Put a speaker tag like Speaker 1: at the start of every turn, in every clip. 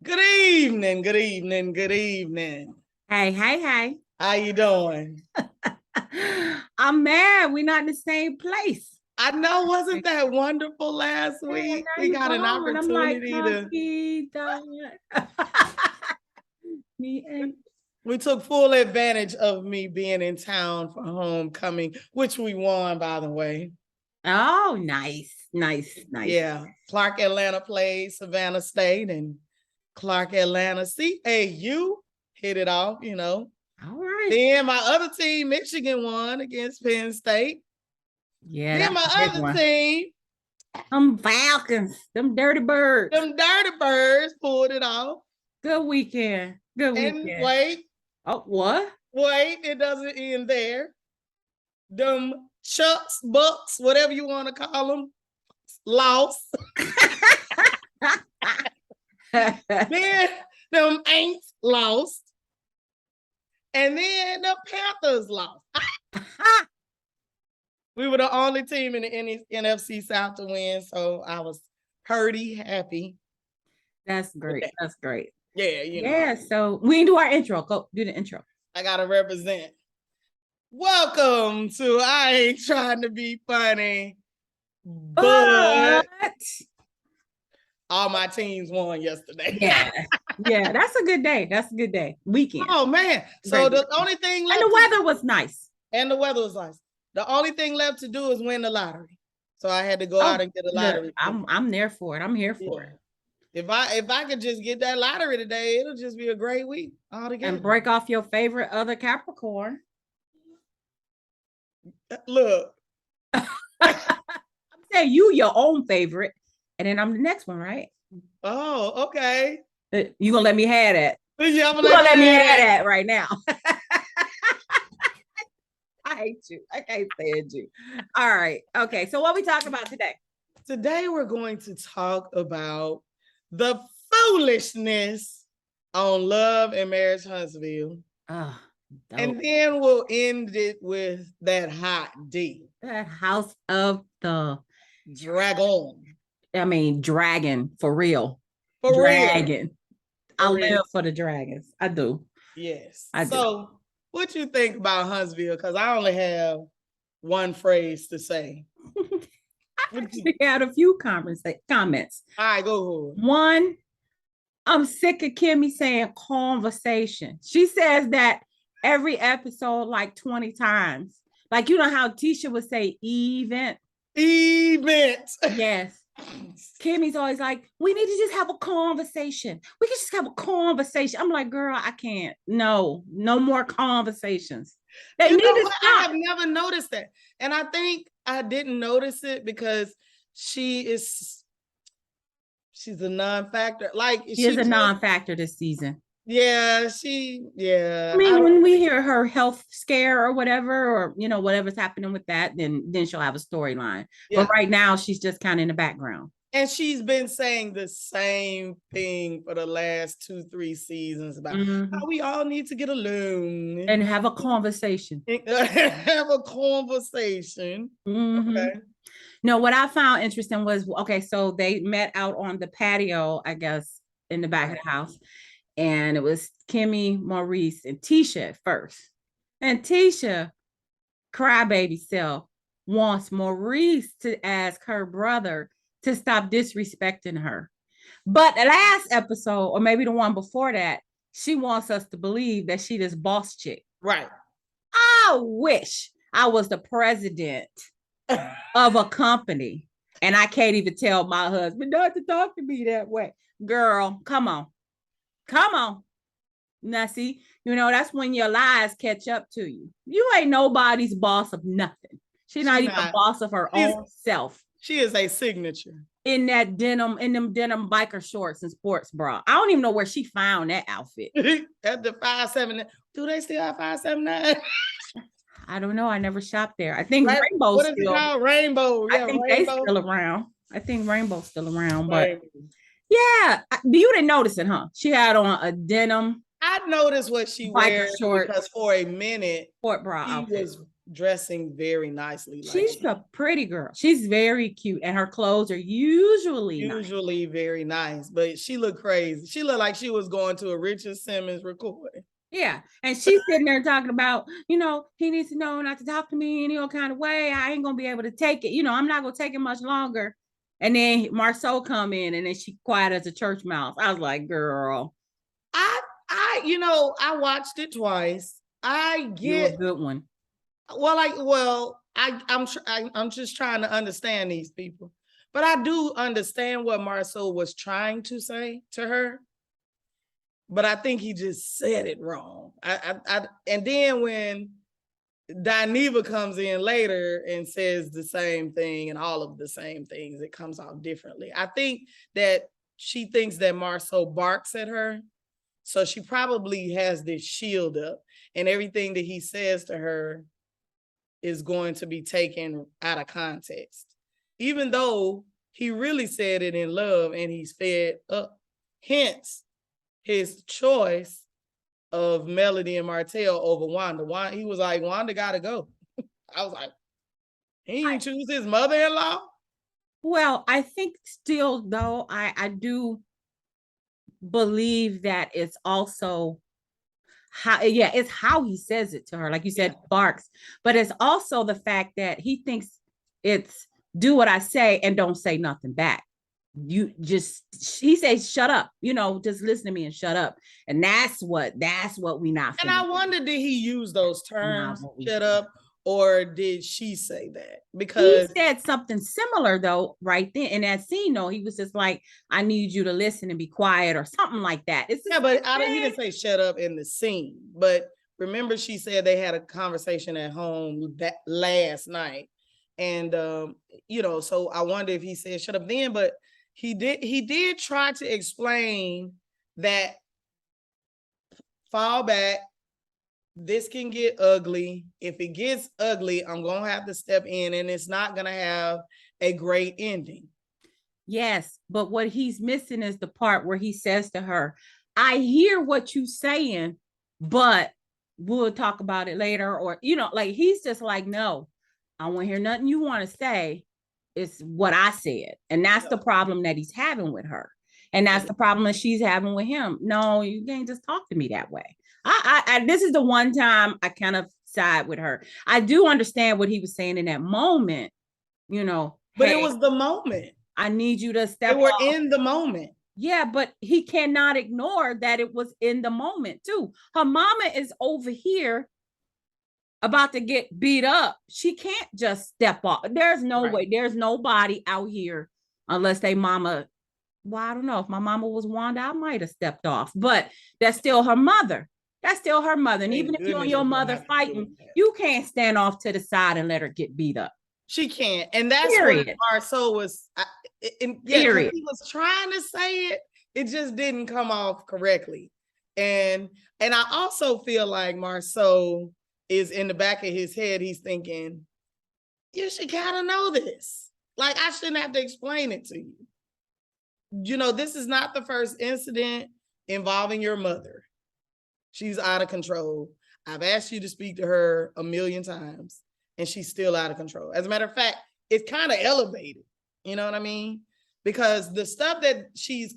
Speaker 1: Good evening, good evening, good evening.
Speaker 2: Hey.
Speaker 1: How you doing?
Speaker 2: I'm mad. We're not in the same place.
Speaker 1: I know, wasn't that wonderful last week?
Speaker 2: Now
Speaker 1: We
Speaker 2: you
Speaker 1: got an
Speaker 2: gone. I'm like,
Speaker 1: opportunity to.
Speaker 2: Monkey dog. Me and
Speaker 1: We took full advantage of me being in town for homecoming, which we won, by the way.
Speaker 2: oh, nice.
Speaker 1: Yeah, Clark Atlanta played Savannah State, and Clark Atlanta CAU hit it off,
Speaker 2: All right.
Speaker 1: Then my other team, Michigan, won against Penn State.
Speaker 2: Yeah,
Speaker 1: Then
Speaker 2: that's
Speaker 1: my
Speaker 2: a big
Speaker 1: other
Speaker 2: one.
Speaker 1: team,
Speaker 2: Them Falcons, them dirty birds.
Speaker 1: them Dirty Birds, pulled it off.
Speaker 2: Good weekend. Good
Speaker 1: And
Speaker 2: weekend.
Speaker 1: wait,
Speaker 2: Oh, what?
Speaker 1: it doesn't end there. Them Chucks, Bucks, whatever you want to call them, lost. Then them Aints lost. And then the Panthers lost. We were the only team in the NFC South to win, so I was pretty happy.
Speaker 2: That's great. That's great.
Speaker 1: Yeah,
Speaker 2: Yeah, so we can do our intro. Go do the intro.
Speaker 1: I gotta represent. Welcome to I Ain't Trying to Be Funny, but all my teams won yesterday.
Speaker 2: Yeah, that's a good day. That's a good day. Weekend.
Speaker 1: Oh man. So the only thing left,
Speaker 2: and the weather was nice.
Speaker 1: And the weather was nice. The only thing left to do is win the lottery. So I had to go out and get a lottery.
Speaker 2: I'm there for it. I'm here for it.
Speaker 1: If I could just get that lottery today, it'll just be a great week altogether.
Speaker 2: And break off your favorite other Capricorn.
Speaker 1: Look.
Speaker 2: I'm saying you your own favorite, and then I'm the next one, right?
Speaker 1: Oh, okay.
Speaker 2: You gonna let me have that?
Speaker 1: Yeah,
Speaker 2: you gonna let me have that right now? I hate you. I can't stand you. All right. Okay. So what we talking about today?
Speaker 1: Today we're going to talk about the foolishness on Love and Marriage Huntsville. And then we'll end it with that hot D.
Speaker 2: That House of the
Speaker 1: Dragon.
Speaker 2: I mean, dragon for real.
Speaker 1: For
Speaker 2: dragon.
Speaker 1: Real.
Speaker 2: I live for the dragons. I do.
Speaker 1: Yes. So what you think about Huntsville? Because I only have one phrase to say.
Speaker 2: I actually had a few comments. All
Speaker 1: right, go ahead.
Speaker 2: One, I'm sick of Kimmy saying conversation. She says that every episode like 20 times. Like, you know how Tisha would say event? Yes. Kimmy's always like, we need to just have a conversation. We can just have a conversation. I'm like, girl, I can't. No more conversations.
Speaker 1: I have never noticed that. And I think I didn't notice it because she's a non-factor. Like
Speaker 2: she is a non-factor this season.
Speaker 1: Yeah,
Speaker 2: I mean, when we hear her health scare or whatever, or whatever's happening with that, then she'll have a storyline. Yeah. But right now, she's just kind of in the background.
Speaker 1: And she's been saying the same thing for the last 2-3 seasons about how we all need to get along
Speaker 2: and have a conversation.
Speaker 1: Have a conversation. Okay.
Speaker 2: No, what I found interesting was, so they met out on the patio, I guess, in the back of the house. And it was Kimmy, Maurice, and Tisha at first. And Tisha, crybaby self, wants Maurice to ask her brother to stop disrespecting her. But the last episode, or maybe the one before that, she wants us to believe that she this boss chick.
Speaker 1: Right.
Speaker 2: I wish I was the president of a company and I can't even tell my husband not to talk to me that way. Girl, come on. Now, see, that's when your lies catch up to you. You ain't nobody's boss of nothing. She's not even a boss of her own self.
Speaker 1: She is a signature.
Speaker 2: In them denim biker shorts and sports bra. I don't even know where she found that outfit.
Speaker 1: At the 579. Do they still have 579?
Speaker 2: I don't know. I never shopped there. I think Rainbow's
Speaker 1: what is still. It called? Rainbow.
Speaker 2: Yeah, I think Rainbow. They still around. I think Rainbow's still around, but yeah, you didn't notice it, huh? She had on a denim.
Speaker 1: I noticed what she wears because for a minute
Speaker 2: sport bra
Speaker 1: he was dressing very nicely.
Speaker 2: She's a pretty girl. She's very cute, and her clothes are usually
Speaker 1: very nice, but she looked crazy. She looked like she was going to a Richard Simmons recording.
Speaker 2: Yeah, and she's sitting there talking about, he needs to know not to talk to me any old kind of way. I ain't gonna be able to take it. I'm not gonna take it much longer. And then Marceau come in, and then she quiet as a church mouse. I was like, girl,
Speaker 1: I watched it twice.
Speaker 2: You're a good one.
Speaker 1: I'm just trying to understand these people, but I do understand what Marceau was trying to say to her. But I think he just said it wrong. And then when Dineva comes in later and says the same thing and all of the same things, it comes out differently. I think that she thinks that Marceau barks at her. So she probably has this shield up, and everything that he says to her is going to be taken out of context, even though he really said it in love and he's fed up. Hence, his choice of Melody and Martell over Wanda. He was like, Wanda gotta go. I was like, he didn't choose his mother-in-law?
Speaker 2: Well, I think still, though, I do believe that it's also it's how he says it to her. Like you said, barks, but it's also the fact that he thinks it's do what I say and don't say nothing back. He says, shut up, just listen to me and shut up. And that's what we not.
Speaker 1: And I wonder, did he use those terms, shut up, or did she say that? Because
Speaker 2: he said something similar though, right then in that scene. No, he was just like, I need you to listen and be quiet or something like that. He
Speaker 1: didn't say shut up in the scene. But remember, she said they had a conversation at home that last night. And so I wonder if he said shut up then, but he did try to explain that fall back. This can get ugly. If it gets ugly, I'm going to have to step in, and it's not going to have a great ending.
Speaker 2: Yes, but what he's missing is the part where he says to her, I hear what you're saying, but we'll talk about it later. Or, he's just like, no, I won't hear nothing you want to say. It's what I said. And that's the problem that he's having with her. And that's the problem that she's having with him. No, you can't just talk to me that way. I this is the one time I kind of side with her. I do understand what he was saying in that moment,
Speaker 1: but it was the moment.
Speaker 2: I need you to step.
Speaker 1: They were in the moment.
Speaker 2: Yeah, but he cannot ignore that it was in the moment too. Her mama is over here about to get beat up. She can't just step off. There's no way. There's nobody out here unless they mama. Well, I don't know. If my mama was Wanda, I might have stepped off, but that's still her mother. That's still her mother. And even if you and your mother fighting, you can't stand off to the side and let her get beat up.
Speaker 1: She can't. And that's what Marceau was. He was trying to say it. It just didn't come off correctly. And I also feel like Marceau is in the back of his head. He's thinking, you should kind of know this. Like, I shouldn't have to explain it to you. This is not the first incident involving your mother. She's out of control. I've asked you to speak to her 1,000,000 times, and she's still out of control. As a matter of fact, it's kind of elevated. You know what I mean? Because the stuff that she's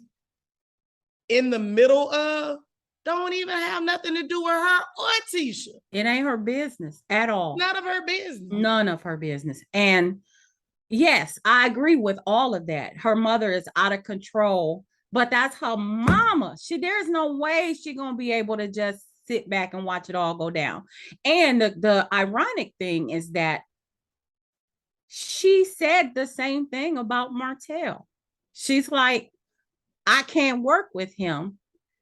Speaker 1: in the middle of don't even have nothing to do with her or Tisha.
Speaker 2: It ain't her business at all.
Speaker 1: None of her business.
Speaker 2: None of her business. And yes, I agree with all of that. Her mother is out of control. But that's her mama. There's no way she's going to be able to just sit back and watch it all go down. And the ironic thing is that she said the same thing about Martell. She's like, I can't work with him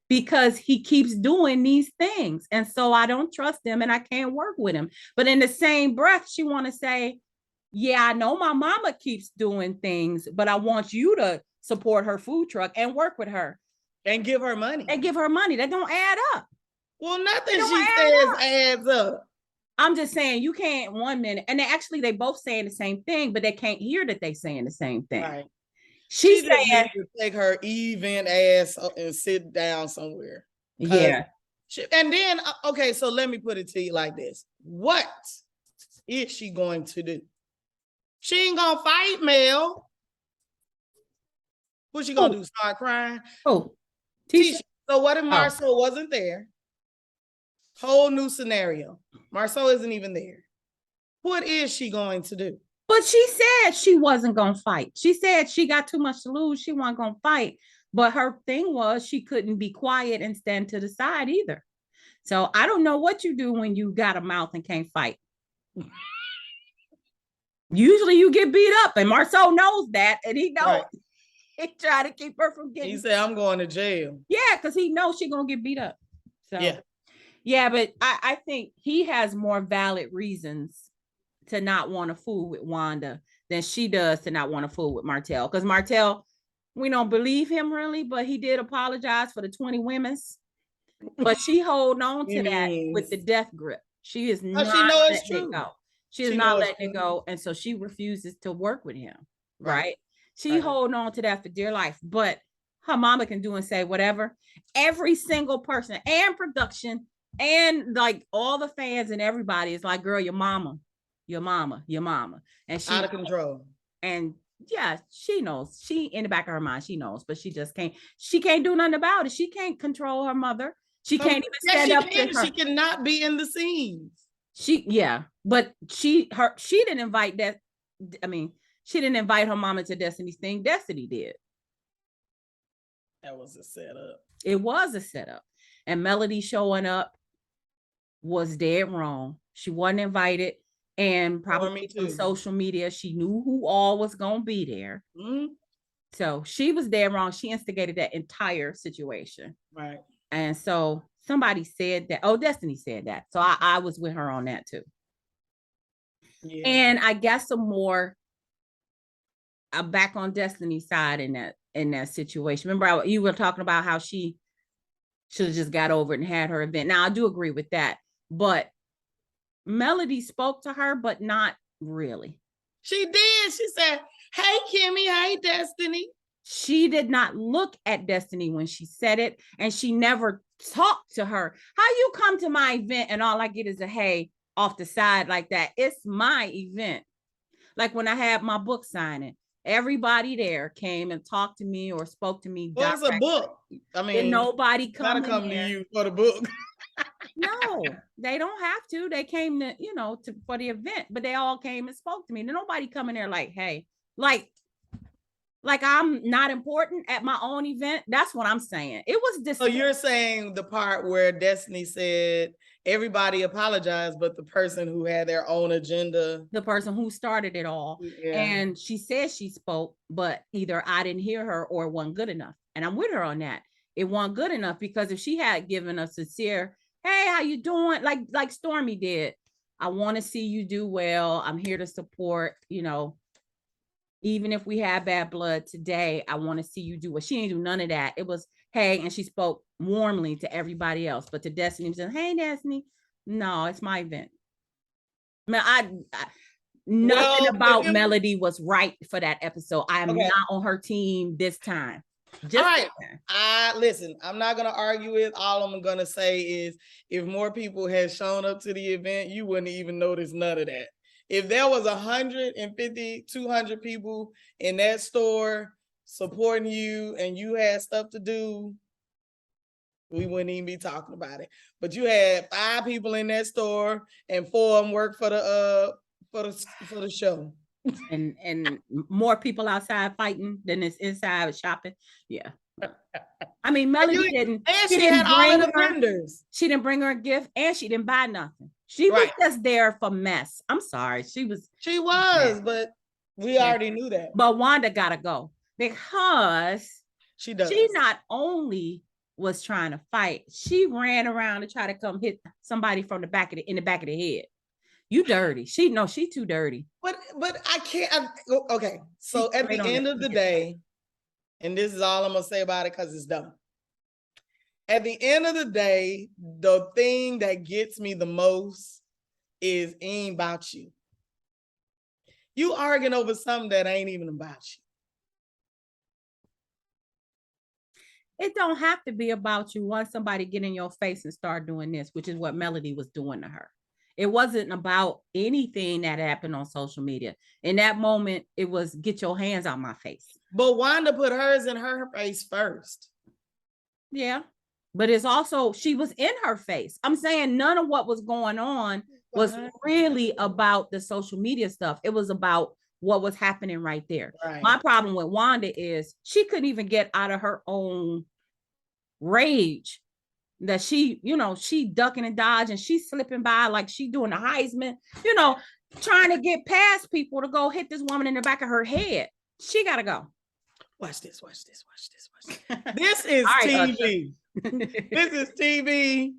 Speaker 2: because he keeps doing these things. And so I don't trust him and I can't work with him. But in the same breath, she want to say, yeah, I know my mama keeps doing things, but I want you to support her food truck and work with her
Speaker 1: and give her money.
Speaker 2: That don't add up.
Speaker 1: Well, nothing she says adds up.
Speaker 2: I'm just saying you can't 1 minute. And they both saying the same thing, but they can't hear that they saying the same thing.
Speaker 1: Right.
Speaker 2: She's saying
Speaker 1: to take her even ass and sit down somewhere.
Speaker 2: Yeah.
Speaker 1: And then, okay, so let me put it to you like this. What is she going to do? She ain't gonna fight Mel. What's she gonna do? Start crying?
Speaker 2: Oh,
Speaker 1: Tisha. So what if Marcel wasn't there? Whole new scenario. Marcel isn't even there. What is she going to do?
Speaker 2: But she said she wasn't going to fight. She said she got too much to lose. She wasn't going to fight. But her thing was she couldn't be quiet and stand to the side either. So I don't know what you do when you got a mouth and can't fight. Usually you get beat up, and Marcel knows that, and he knows. Right. He tried to keep her from getting.
Speaker 1: He said, "I'm going to jail."
Speaker 2: Yeah, because he knows she's gonna get beat up. So yeah, but I think he has more valid reasons to not want to fool with Wanda than she does to not want to fool with Martell. Because Martell, we don't believe him really, but he did apologize for the 20 women's. But she hold on to that with the death grip. She is not letting it go. She is not letting it go. And so she refuses to work with him. Right? She holding on to that for dear life. But her mama can do and say whatever. Every single person and production and like all the fans and everybody is like, girl, your mama. And she
Speaker 1: out of control.
Speaker 2: And yeah, she knows. She in the back of her mind, she knows, but she can't do nothing about it. She can't control her mother. She can't even stand up to her.
Speaker 1: She cannot be in the scenes.
Speaker 2: But she didn't invite that. I mean, she didn't invite her mama to Destiny's thing. Destiny did.
Speaker 1: That was a setup.
Speaker 2: It was a setup. And Melody showing up was dead wrong. She wasn't invited. And probably from social media, she knew who all was going to be there. Mm-hmm. So she was dead wrong. She instigated that entire situation.
Speaker 1: Right.
Speaker 2: And so somebody said that. Oh, Destiny said that. So I was with her on that too. Yeah. And I guess some more. I'm back on Destiny's side in that situation. Remember, you were talking about how she should have just got over it and had her event. Now I do agree with that, but Melody spoke to her, but not really.
Speaker 1: She did. She said, "Hey, Kimmy. Hey, Destiny."
Speaker 2: She did not look at Destiny when she said it, and she never talked to her. How you come to my event and all I get is a hey off the side like that? It's my event. Like when I had my book signing, everybody there came and talked to me or spoke to me.
Speaker 1: Well, it's a book. I mean,
Speaker 2: and nobody come
Speaker 1: to you for the book.
Speaker 2: No, they don't have to. They came to, for the event, but they all came and spoke to me. And nobody come in there like, hey, like I'm not important at my own event. That's what I'm saying. It was this.
Speaker 1: So you're saying the part where Destiny said everybody apologized, but the person who had their own agenda,
Speaker 2: the person who started it all. Yeah. And she said she spoke, but either I didn't hear her or it wasn't good enough. And I'm with her on that. It wasn't good enough because if she had given a sincere, hey, how you doing? Like Stormy did. I want to see you do well. I'm here to support, even if we have bad blood today, I want to see you do well. She didn't do none of that. It was, hey, and she spoke warmly to everybody else. But to Destiny, she said, hey, Destiny, no, it's my event. I mean, nothing about Melody was right for that episode. I am not on her team this time.
Speaker 1: All right. Listen, I'm not going to argue it. All I'm going to say is if more people had shown up to the event, you wouldn't even notice none of that. If there was 150, 200 people in that store supporting you and you had stuff to do, we wouldn't even be talking about it. But you had 5 people in that store and 4 of them worked for the show.
Speaker 2: And more people outside fighting than it's inside shopping. Yeah. I mean, Melody didn't.
Speaker 1: And she had all of the vendors.
Speaker 2: She didn't bring her a gift and she didn't buy nothing. She was just there for mess. I'm sorry. She was,
Speaker 1: but we already knew that.
Speaker 2: But Wanda gotta go because
Speaker 1: she
Speaker 2: not only was trying to fight, she ran around to try to come hit somebody from in the back of the head. You dirty. She too dirty.
Speaker 1: But I can't. Okay. So at the end of the day, and this is all I'm gonna say about it because it's dumb. At the end of the day, the thing that gets me the most is ain't about you. You arguing over something that ain't even about
Speaker 2: you. It don't have to be about you once somebody get in your face and start doing this, which is what Melody was doing to her. It wasn't about anything that happened on social media. In that moment, it was get your hands on my face.
Speaker 1: But Wanda put hers in her face first.
Speaker 2: Yeah. But it's also, she was in her face. I'm saying none of what was going on was really about the social media stuff. It was about what was happening right there. Right. My problem with Wanda is she couldn't even get out of her own rage that she, she ducking and dodging. She's slipping by like she doing the Heisman, trying to get past people to go hit this woman in the back of her head. She got to go.
Speaker 1: Watch this. This is TV. This is TV.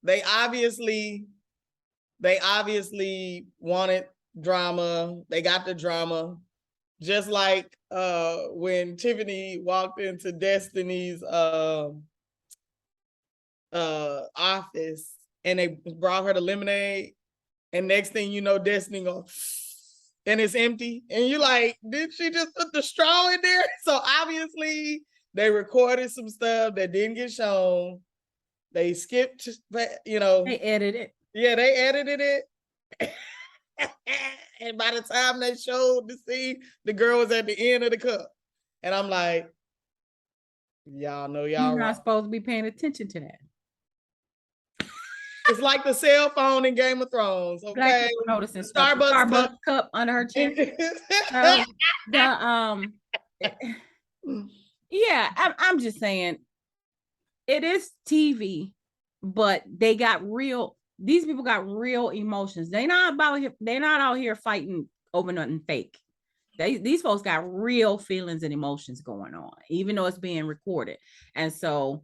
Speaker 1: They obviously wanted drama. They got the drama. Just like when Tiffany walked into Destiny's office and they brought her the lemonade, and next thing you know, Destiny goes, and it's empty. And you're like, did she just put the straw in there? So obviously they recorded some stuff that didn't get shown. They skipped, They
Speaker 2: edited it.
Speaker 1: Yeah, they edited it. And by the time they showed the scene, the girl was at the end of the cup. And I'm like, y'all know y'all
Speaker 2: You're not supposed to be paying attention to that.
Speaker 1: It's like the cell phone in Game of Thrones. Okay,
Speaker 2: noticing Starbucks cup under her chin. Yeah, I'm just saying, it is TV, but they got real. These people got real emotions. They're not out here fighting over nothing fake. These folks got real feelings and emotions going on, even though it's being recorded. And so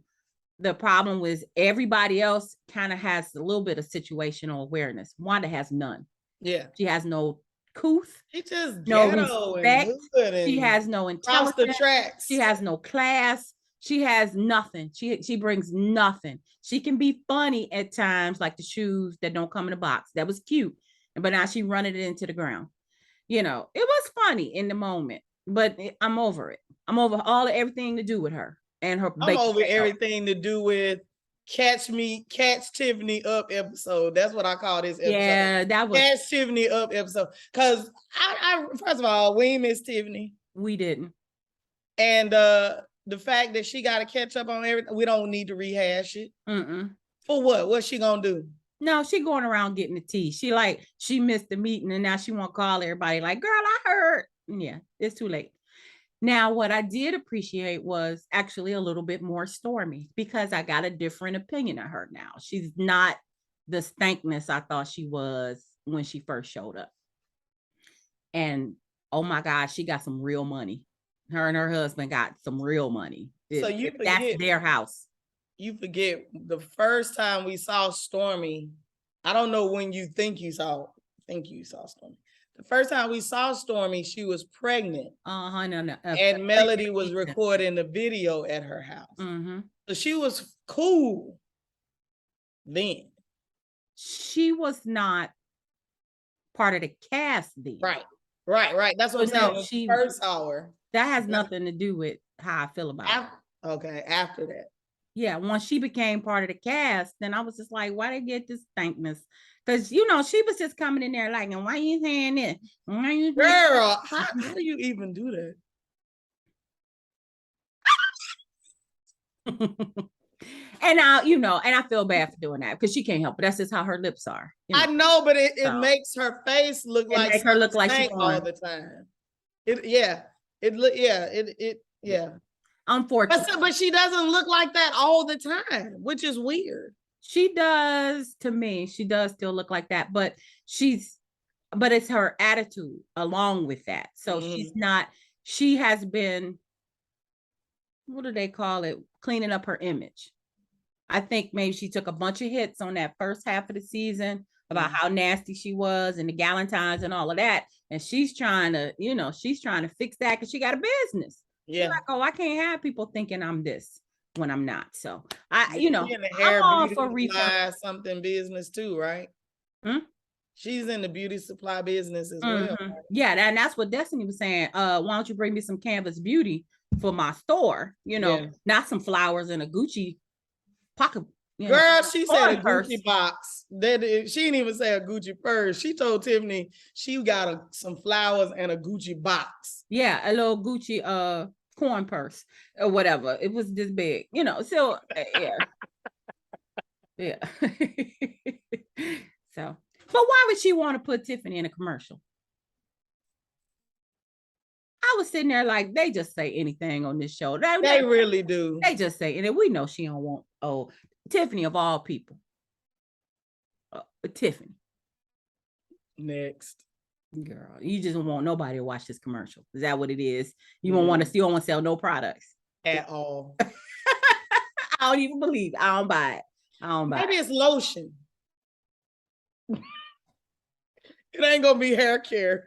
Speaker 2: the problem was everybody else kind of has a little bit of situational awareness. Wanda has none.
Speaker 1: Yeah.
Speaker 2: She has no couth.
Speaker 1: She just
Speaker 2: no respect. She has no intelligence.
Speaker 1: The tracks.
Speaker 2: She has no class. She has nothing. She brings nothing. She can be funny at times, like the shoes that don't come in a box. That was cute. But now she running it into the ground. It was funny in the moment, but I'm over it. I'm over everything to do with her. And her
Speaker 1: I'm over everything to do with Catch Tiffany Up episode. That's what I call this episode.
Speaker 2: Yeah, that was
Speaker 1: Catch Tiffany Up episode. Because I first of all, we ain't miss Tiffany.
Speaker 2: We didn't.
Speaker 1: And the fact that she got to catch up on everything, we don't need to rehash it. For what? What's she gonna do?
Speaker 2: No, she going around getting the tea. She missed the meeting and now she want to call everybody like, girl, I heard. Yeah, it's too late. Now, what I did appreciate was actually a little bit more Stormy, because I got a different opinion of her now. She's not the stankness I thought she was when she first showed up. And oh my God, she got some real money. Her and her husband got some real money.
Speaker 1: So
Speaker 2: that's their house.
Speaker 1: You forget the first time we saw Stormy. I don't know when you think you saw Stormy. The first time we saw Stormy, she was pregnant.
Speaker 2: No.
Speaker 1: And Melody was recording the video at her house. So she was cool then.
Speaker 2: She was not part of the cast then.
Speaker 1: Right. That's what I'm saying. She first saw her.
Speaker 2: That has nothing to do with how I feel about her.
Speaker 1: Okay, after that.
Speaker 2: Yeah, once she became part of the cast, then I was just like, why they get this thankness? Because, she was just coming in there like, and why you saying this?
Speaker 1: Girl, how do you even do
Speaker 2: that? And now, and I feel bad for doing that because she can't help it. That's just how her lips are.
Speaker 1: I know, but it makes her face look like
Speaker 2: her look like she's
Speaker 1: all the time. Unfortunately. But she doesn't look like that all the time, which is weird.
Speaker 2: She does, to me. She does still look like that, but it's her attitude along with that. So she has been, what do they call it? Cleaning up her image. I think maybe she took a bunch of hits on that first half of the season about how nasty she was and the Galentines and all of that. And she's trying to fix that because she got a business. Yeah. She's like, oh, I can't have people thinking I'm this when I'm not. So I'm all for refund.
Speaker 1: Something business too, right? She's in the beauty supply business as well. Right?
Speaker 2: Yeah, and that's what Destiny was saying. Why don't you bring me some Canvas Beauty for my store? Not some flowers and a Gucci pocket
Speaker 1: Girl, she said a Gucci box. She didn't even say a Gucci purse. She told Tiffany she got some flowers and a Gucci box.
Speaker 2: Yeah, a little Gucci corn purse or whatever. It was this big, so yeah. Yeah. So, but why would she want to put Tiffany in a commercial? I was sitting there like, they just say anything on this show.
Speaker 1: They really do.
Speaker 2: They just say, and we know she don't want Tiffany of all people. Tiffany.
Speaker 1: Next.
Speaker 2: Girl, you just don't want nobody to watch this commercial. Is that what it is? You don't want to see, you don't want to sell no products.
Speaker 1: At all.
Speaker 2: I don't even believe it. I don't buy it.
Speaker 1: Maybe it's lotion. It ain't gonna be hair care.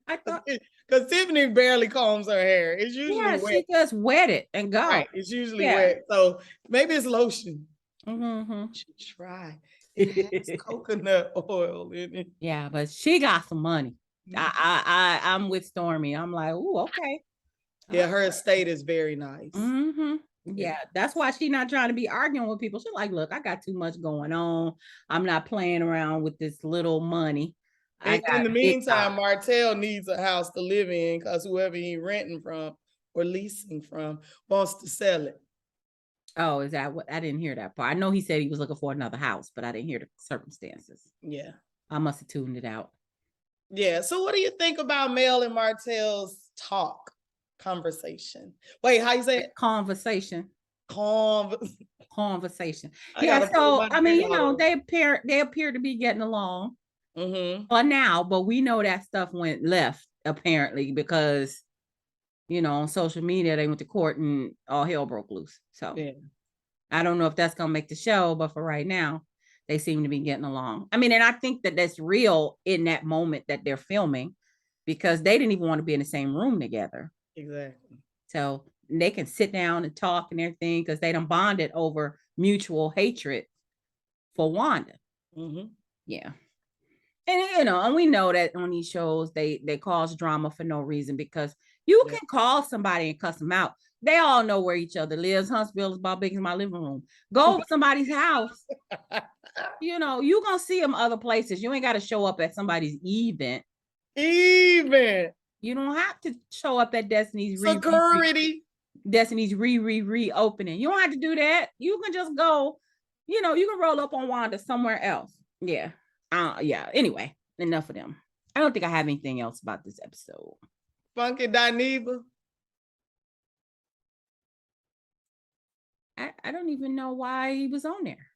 Speaker 1: I thought because Tiffany barely combs her hair. It's usually wet.
Speaker 2: She just wet it and go.
Speaker 1: Right, it's usually wet. So maybe it's lotion.
Speaker 2: Mm-hmm.
Speaker 1: Should try. It has coconut oil in it.
Speaker 2: Yeah, but she got some money. I'm with Stormy. I'm like, oh, okay.
Speaker 1: Yeah, her estate is very nice.
Speaker 2: Mm-hmm. Yeah, that's why she's not trying to be arguing with people. She's like, look, I got too much going on. I'm not playing around with this little money.
Speaker 1: In the meantime, Martell needs a house to live in because whoever he's renting from or leasing from wants to sell it.
Speaker 2: Oh, is that what? I didn't hear that part. I know he said he was looking for another house, but I didn't hear the circumstances.
Speaker 1: Yeah.
Speaker 2: I must have tuned it out.
Speaker 1: Yeah. So what do you think about Mel and Martell's conversation? Wait, how you say it?
Speaker 2: Conversation.
Speaker 1: Conversation.
Speaker 2: Yeah. So I mean, they appear to be getting along. For now, but we know that stuff went left apparently because on social media they went to court and all hell broke loose. So yeah. I don't know if that's gonna make the show, but for right now, they seem to be getting along. I mean, and I think that that's real in that moment that they're filming because they didn't even want to be in the same room together.
Speaker 1: Exactly.
Speaker 2: So they can sit down and talk and everything because they done bonded over mutual hatred for Wanda. Yeah. And and we know that on these shows they cause drama for no reason because you can call somebody and cuss them out. They all know where each other lives. Huntsville is about big as my living room. Go to somebody's house. You're gonna see them other places. You ain't got to show up at somebody's event. You don't have to show up at Destiny's
Speaker 1: security.
Speaker 2: Destiny's reopening. You don't have to do that. You can just go. You can roll up on Wanda somewhere else. Yeah. Yeah. Anyway, enough of them. I don't think I have anything else about this episode.
Speaker 1: Funky Dineva.
Speaker 2: I don't even know why he was on there.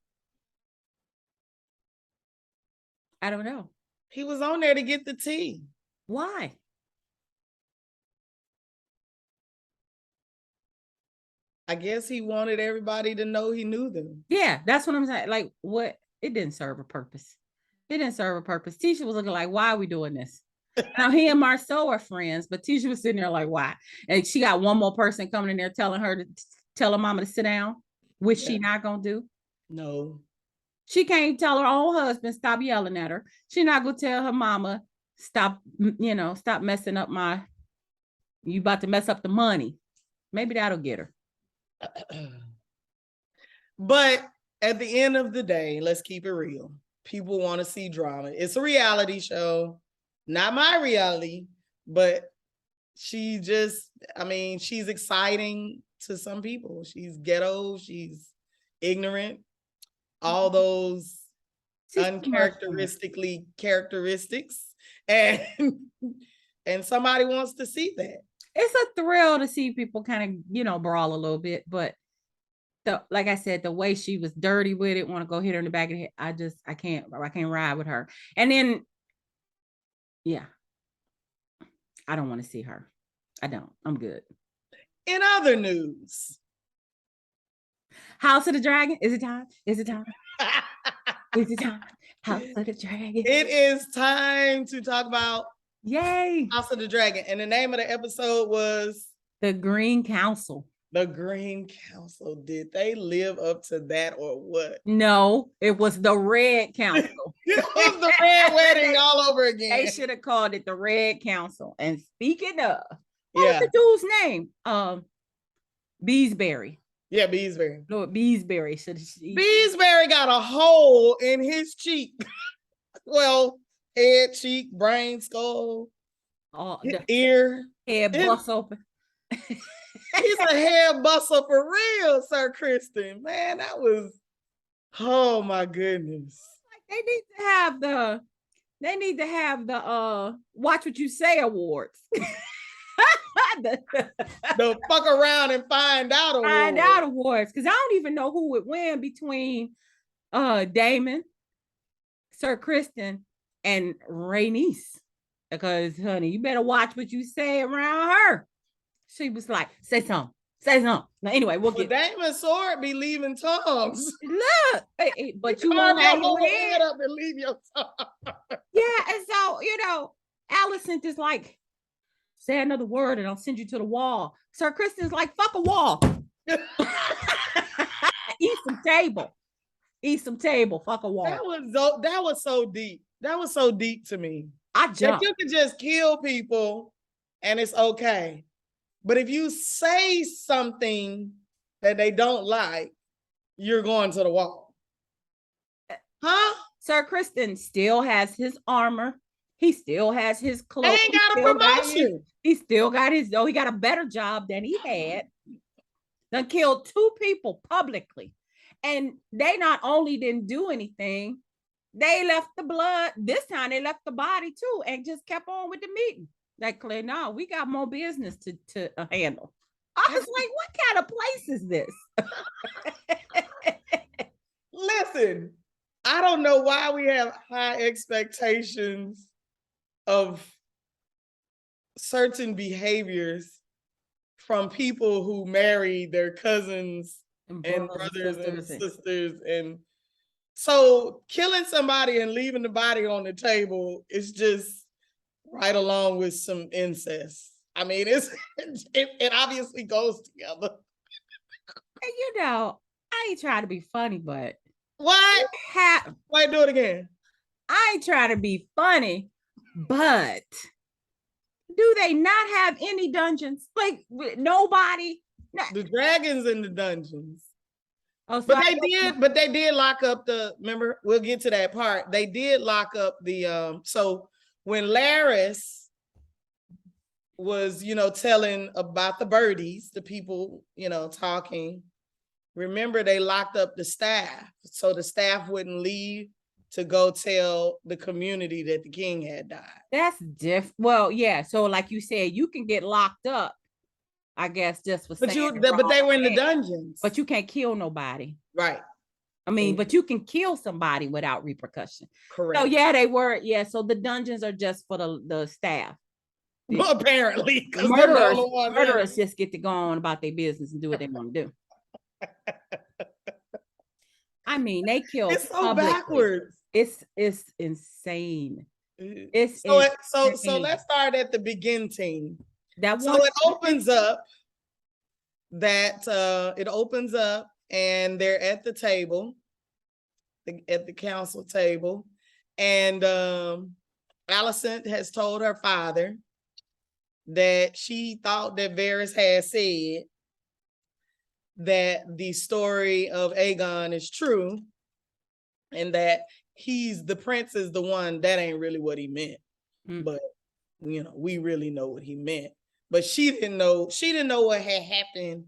Speaker 2: I don't know.
Speaker 1: He was on there to get the tea.
Speaker 2: Why?
Speaker 1: I guess he wanted everybody to know he knew them.
Speaker 2: Yeah, that's what I'm saying. Like, what? It didn't serve a purpose. Tisha was looking like, why are we doing this? Now, he and Marceau are friends, but Tisha was sitting there like, why? And she got one more person coming in there telling her to tell her mama to sit down, which she not going to do.
Speaker 1: No.
Speaker 2: She can't tell her own husband, stop yelling at her. She not going to tell her mama, stop messing up you about to mess up the money. Maybe that'll get her.
Speaker 1: But at the end of the day, let's keep it real. People want to see drama. It's a reality show, not my reality, but she's exciting to some people. She's ghetto, she's ignorant, all those uncharacteristically characteristics, and somebody wants to see that.
Speaker 2: It's a thrill to see people kind of, brawl a little bit, but like I said, the way she was dirty with it, want to go hit her in the back of the head. I can't ride with her. And then, yeah, I don't want to see her. I don't. I'm good.
Speaker 1: In other news,
Speaker 2: House of the Dragon. Is it time? Is it time? Is it time? House of the Dragon.
Speaker 1: It is time to talk about House of the Dragon. And the name of the episode was
Speaker 2: The Green Council.
Speaker 1: The Green Council. Did they live up to that or what?
Speaker 2: No, it was the Red Council.
Speaker 1: It was the Red Wedding all over again.
Speaker 2: They should have called it the Red Council. And speaking of, what was the dude's name? Beesbury.
Speaker 1: Yeah, Beesbury.
Speaker 2: Lord Beesbury.
Speaker 1: Beesbury got a hole in his cheek. Well, head, cheek, brain, skull, ear.
Speaker 2: Head bust open.
Speaker 1: He's a head bustle for real, Sir Kristen. Man, that was, oh my goodness.
Speaker 2: They need to have the Watch What You Say awards.
Speaker 1: The fuck around and find out
Speaker 2: awards. Because I don't even know who would win between Damon, Sir Kristen, and Rhaenys. Because honey, you better watch what you say around her. She was like, say something. Now anyway, we'll get
Speaker 1: Damon's sword be leaving tongues.
Speaker 2: Look, but you won't have your
Speaker 1: head up and leave your tongue.
Speaker 2: Yeah, and so Alicent is like, say another word and I'll send you to the wall. Sir Kristen's like, fuck a wall. Eat some table, fuck a wall.
Speaker 1: That was so deep. That was so deep to me.
Speaker 2: I jumped.
Speaker 1: You can just kill people and it's okay. But if you say something that they don't like, you're going to the wall. Huh?
Speaker 2: Sir Kristen still has his armor. He still has his cloak.
Speaker 1: He ain't got a promotion.
Speaker 2: He still got he got a better job than he had. Done killed 2 people publicly. And they not only didn't do anything, they left the blood. This time they left the body too and just kept on with the meeting. Like, Claire, no, we got more business to handle. I was like, what kind of place is this?
Speaker 1: Listen, I don't know why we have high expectations of certain behaviors from people who marry their cousins and brothers and sisters. And so killing somebody and leaving the body on the table is just right along with some incest. I mean, it obviously goes together.
Speaker 2: And you know, I ain't trying to be funny, but
Speaker 1: what? Wait, do it again.
Speaker 2: I ain't trying to be funny, but do they not have any dungeons? Like nobody?
Speaker 1: The dragons in the dungeons.
Speaker 2: Oh, so
Speaker 1: but they did lock up remember, we'll get to that part. They did lock up the so when Larys was, telling about the birdies, the people, talking, remember they locked up the staff so the staff wouldn't leave to go tell the community that the king had died.
Speaker 2: That's different. Well, yeah. So like you said, you can get locked up, I guess, just for
Speaker 1: but they were in the dungeons.
Speaker 2: But you can't kill nobody.
Speaker 1: Right.
Speaker 2: I mean, but you can kill somebody without repercussion.
Speaker 1: Correct.
Speaker 2: So yeah, they were. Yeah. So the dungeons are just for the staff.
Speaker 1: Well, apparently, because
Speaker 2: murderers just get to go on about their business and do what they want to do. I mean, they kill.
Speaker 1: It's so backwards.
Speaker 2: It's insane.
Speaker 1: So let's start at the beginning. It opens up and they're at the table, at the council table, and Alicent has told her father that she thought that Varys had said that the story of Aegon is true and that the prince is the one. That ain't really what he meant. But we really know what he meant. But she didn't know what had happened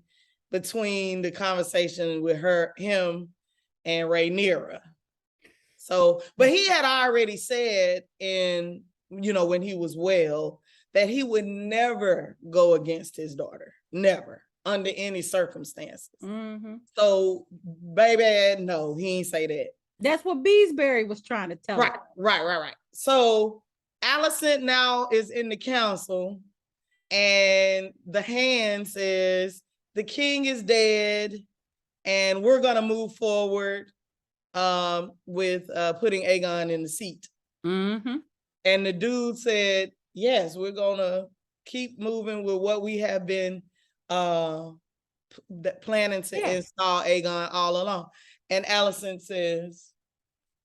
Speaker 1: between the conversation with him and Rhaenyra. So, but he had already said when he was well, that he would never go against his daughter. Never, under any circumstances. Mm-hmm. So, baby, no, he ain't say that.
Speaker 2: That's what Beesbury was trying to tell her.
Speaker 1: Right. So, Alicent now is in the council, and the hand says, the king is dead, and we're going to move forward with putting Aegon in the seat. Mm-hmm. And the dude said, yes, we're going to keep moving with what we have been planning to install Aegon all along. And Alicent says,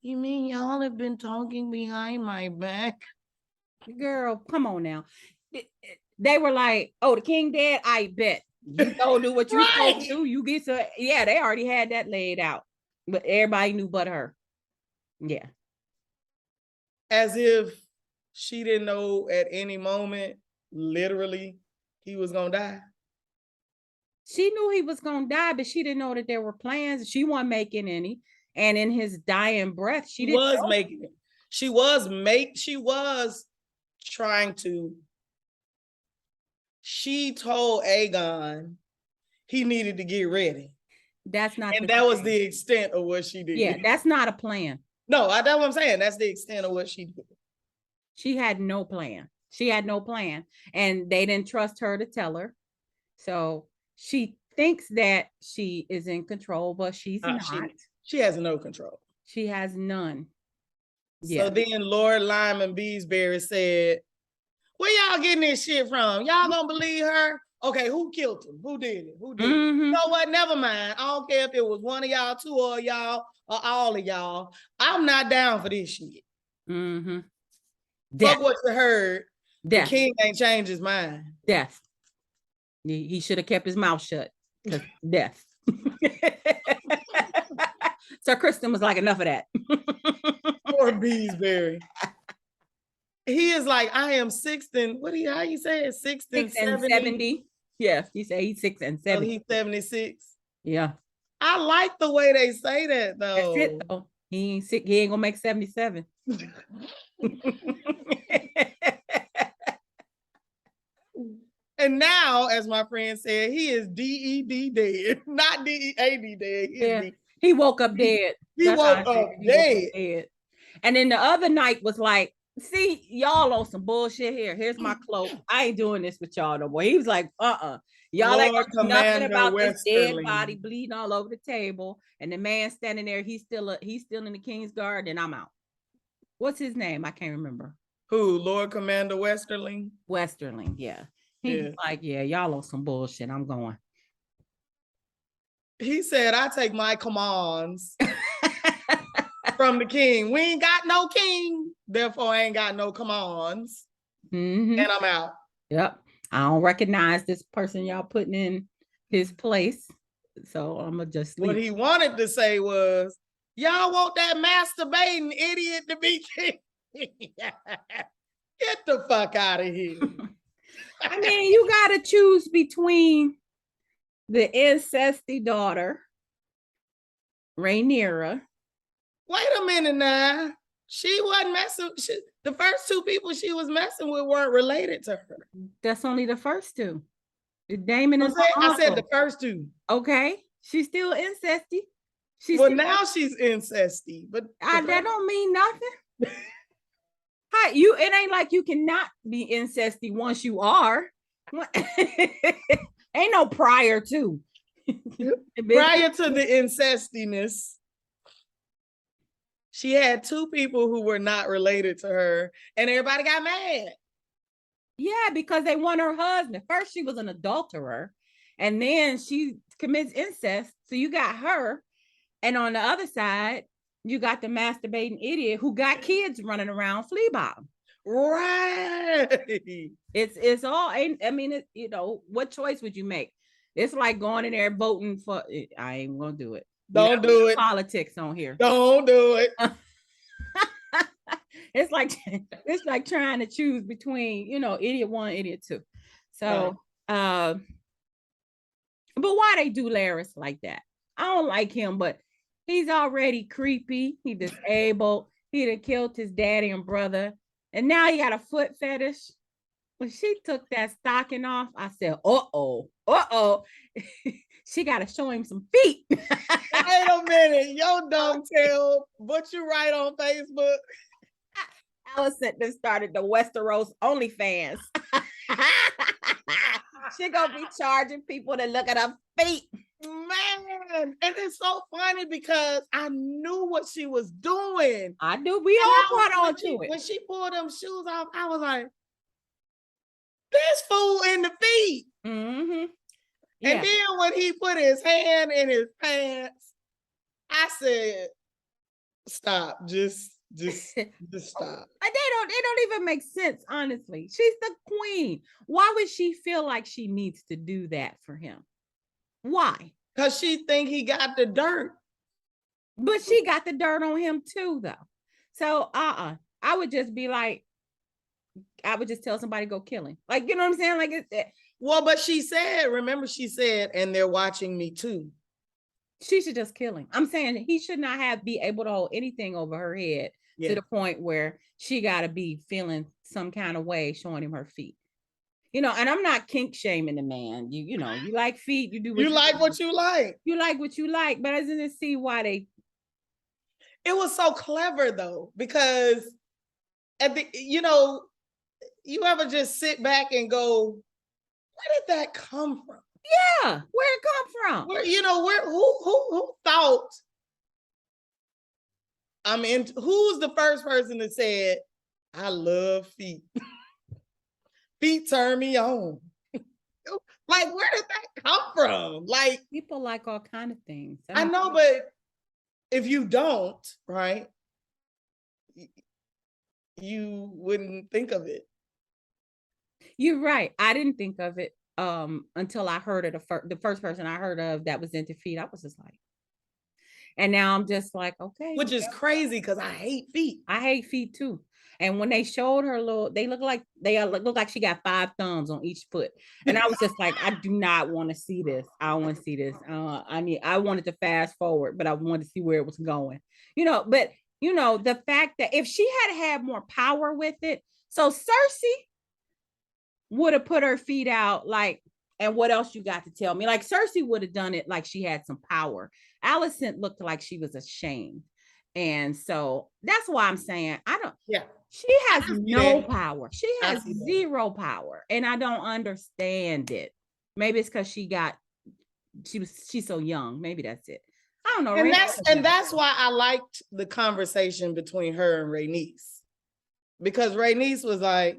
Speaker 1: you mean y'all have been talking behind my back?
Speaker 2: Girl, come on now. They were like, oh, the king dead? I bet. You go do what you supposed to do. You get so yeah, they already had that laid out, but everybody knew but her. Yeah,
Speaker 1: as if she didn't know at any moment, literally, he was gonna die.
Speaker 2: She knew he was gonna die, but she didn't know that there were plans. She wasn't making any, and in his dying breath, she
Speaker 1: was making it. She was trying to. She told Aegon he needed to get ready.
Speaker 2: That's not,
Speaker 1: and that was the extent of what she did.
Speaker 2: Yeah, that's not a plan.
Speaker 1: No, that's what I'm saying. That's the extent of what she did.
Speaker 2: She had no plan. She had no plan, and they didn't trust her to tell her. So she thinks that she is in control, but she's not.
Speaker 1: She has no control.
Speaker 2: She has none.
Speaker 1: So then Lord Lyman Beesbury said, where y'all getting this shit from? Y'all gonna believe her? Okay, who killed him? Who did it? Who did it? You know what? Never mind. I don't care if it was one of y'all, two of y'all, or all of y'all. I'm not down for this shit. Fuck what you heard. Death. The king ain't changed his mind.
Speaker 2: Death. He should have kept his mouth shut. Death. Sir Kristen was like, enough of that.
Speaker 1: Poor Beesbury. He is like, I am sixth and how you say it? Sixth and 70?
Speaker 2: Yeah, he said he's 6 and 7.
Speaker 1: So he's 76.
Speaker 2: Yeah.
Speaker 1: I like the way they say that though.
Speaker 2: That's it though. He ain't sick, he ain't gonna make 77.
Speaker 1: And now, as my friend said, he is DED dead, not DEAD dead.
Speaker 2: He woke up dead.
Speaker 1: He woke up dead.
Speaker 2: And then the other night was like, see, y'all on some bullshit here. Here's my cloak. I ain't doing this with y'all no more. He was like, y'all ain't gonna do nothing about this dead body bleeding all over the table. And the man standing there, he's still in the King's Guard, and I'm out. What's his name? I can't remember.
Speaker 1: Who? Lord Commander Westerling?
Speaker 2: Westerling, yeah. He's like, yeah, y'all on some bullshit. I'm going.
Speaker 1: He said, I take my commands from the king. We ain't got no king, therefore I ain't got no commands. And I'm out.
Speaker 2: Yep. I don't recognize this person y'all putting in his place. So I'm gonna just leave.
Speaker 1: What he wanted to say was, y'all want that masturbating idiot to be king? Get the fuck out of here.
Speaker 2: I mean, you gotta choose between the incesty daughter, Rhaenyra.
Speaker 1: Wait a minute now. She wasn't messing. The first two people she was messing with weren't related to her.
Speaker 2: That's only the first two. Daemon is
Speaker 1: I said the first two.
Speaker 2: Okay. She's still incesty.
Speaker 1: Now she's incesty, but
Speaker 2: that don't mean nothing. It ain't like you cannot be incesty once you are. Ain't no prior to.
Speaker 1: Prior to the incestiness, she had two people who were not related to her, and everybody got mad.
Speaker 2: Yeah, because they want her husband. First, she was an adulterer, and then she commits incest. So you got her, and on the other side, you got the masturbating idiot who got kids running around flea bottom.
Speaker 1: Right.
Speaker 2: It's all. I mean, what choice would you make? It's like going in there voting for. I ain't gonna do it.
Speaker 1: Don't do it.
Speaker 2: Politics on here.
Speaker 1: Don't do it.
Speaker 2: It's like trying to choose between idiot one, idiot two. So, but why they do Larys like that? I don't like him, but he's already creepy. He disabled. He done killed his daddy and brother, and now he got a foot fetish. When she took that stocking off, I said, she got to show him some feet.
Speaker 1: Wait a minute. Yo, dumb tail. What you write on Facebook?
Speaker 2: Allison then started the Westeros OnlyFans. She gonna be charging people to look at her feet.
Speaker 1: Man, and it's so funny because I knew what she was doing.
Speaker 2: I knew. We all caught on to it.
Speaker 1: When she pulled them shoes off, I was like, this fool in the feet. Yeah. And then when he put his hand in his pants, I said, stop, just Just stop.
Speaker 2: They don't even make sense, honestly. She's the queen. Why would she feel like she needs to do that for him? Why?
Speaker 1: Because she think he got the dirt.
Speaker 2: But she got the dirt on him too, though. So I would just be like, I would just tell somebody go kill him. Like, you know what I'm saying? Like it's
Speaker 1: well, but she said, and they're watching me too.
Speaker 2: She should just kill him. I'm saying he should not be able to hold anything over her head to the point where she got to be feeling some kind of way showing him her feet. You know, and I'm not kink shaming the man. You know, you like feet, you do what
Speaker 1: you like what you like.
Speaker 2: You like what you like, but I didn't see why they.
Speaker 1: It was so clever though, because you ever just sit back and go, where did that come from?
Speaker 2: Yeah, where it come from?
Speaker 1: Who thought? I mean, who's the first person that said, I love feet? Feet turn me on. Like, where did that come from? Like,
Speaker 2: people like all kind of things.
Speaker 1: I know, but if you don't, right, you wouldn't think of it.
Speaker 2: You're right. I didn't think of it until I heard of the first person I heard of that was into feet. I was just like, and now I'm just like, okay.
Speaker 1: Which is crazy because I hate feet.
Speaker 2: I hate feet too. And when they showed her they look like she got 5 thumbs on each foot. And I was just like, I do not want to see this. I don't want to see this. I wanted to fast forward, but I wanted to see where it was going. But the fact that if she had more power with it, so Cersei would have put her feet out, like, and what else you got to tell me? Like, Cersei would have done it like she had some power. Alicent looked like she was ashamed. And so that's why I'm saying, she has no power. She has zero power. And I don't understand it. Maybe it's because she's so young. Maybe that's it. I don't know.
Speaker 1: And that's why I liked the conversation between her and Rhaenys. Because Rhaenys was like,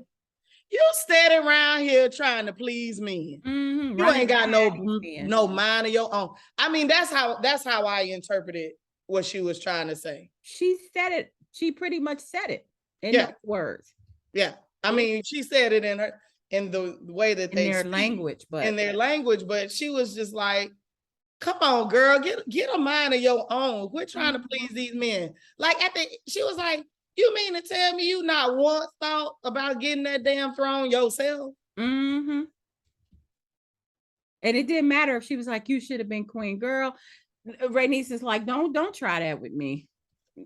Speaker 1: you steady around here trying to please me.
Speaker 2: Mm-hmm.
Speaker 1: You ain't got no mind of your own. I mean, that's how I interpreted what she was trying to say.
Speaker 2: She said it. She pretty much said it in those words.
Speaker 1: Yeah. I mean, she said it in the way that they
Speaker 2: speak, in
Speaker 1: their language, but she was just like, come on, girl, get a mind of your own. Quit trying to please these men. Like she was like, you mean to tell me you not once thought about getting that damn throne yourself?
Speaker 2: Mm-hmm. And it didn't matter if she was like, you should have been queen, girl. Rhaenys is like, don't try that with me.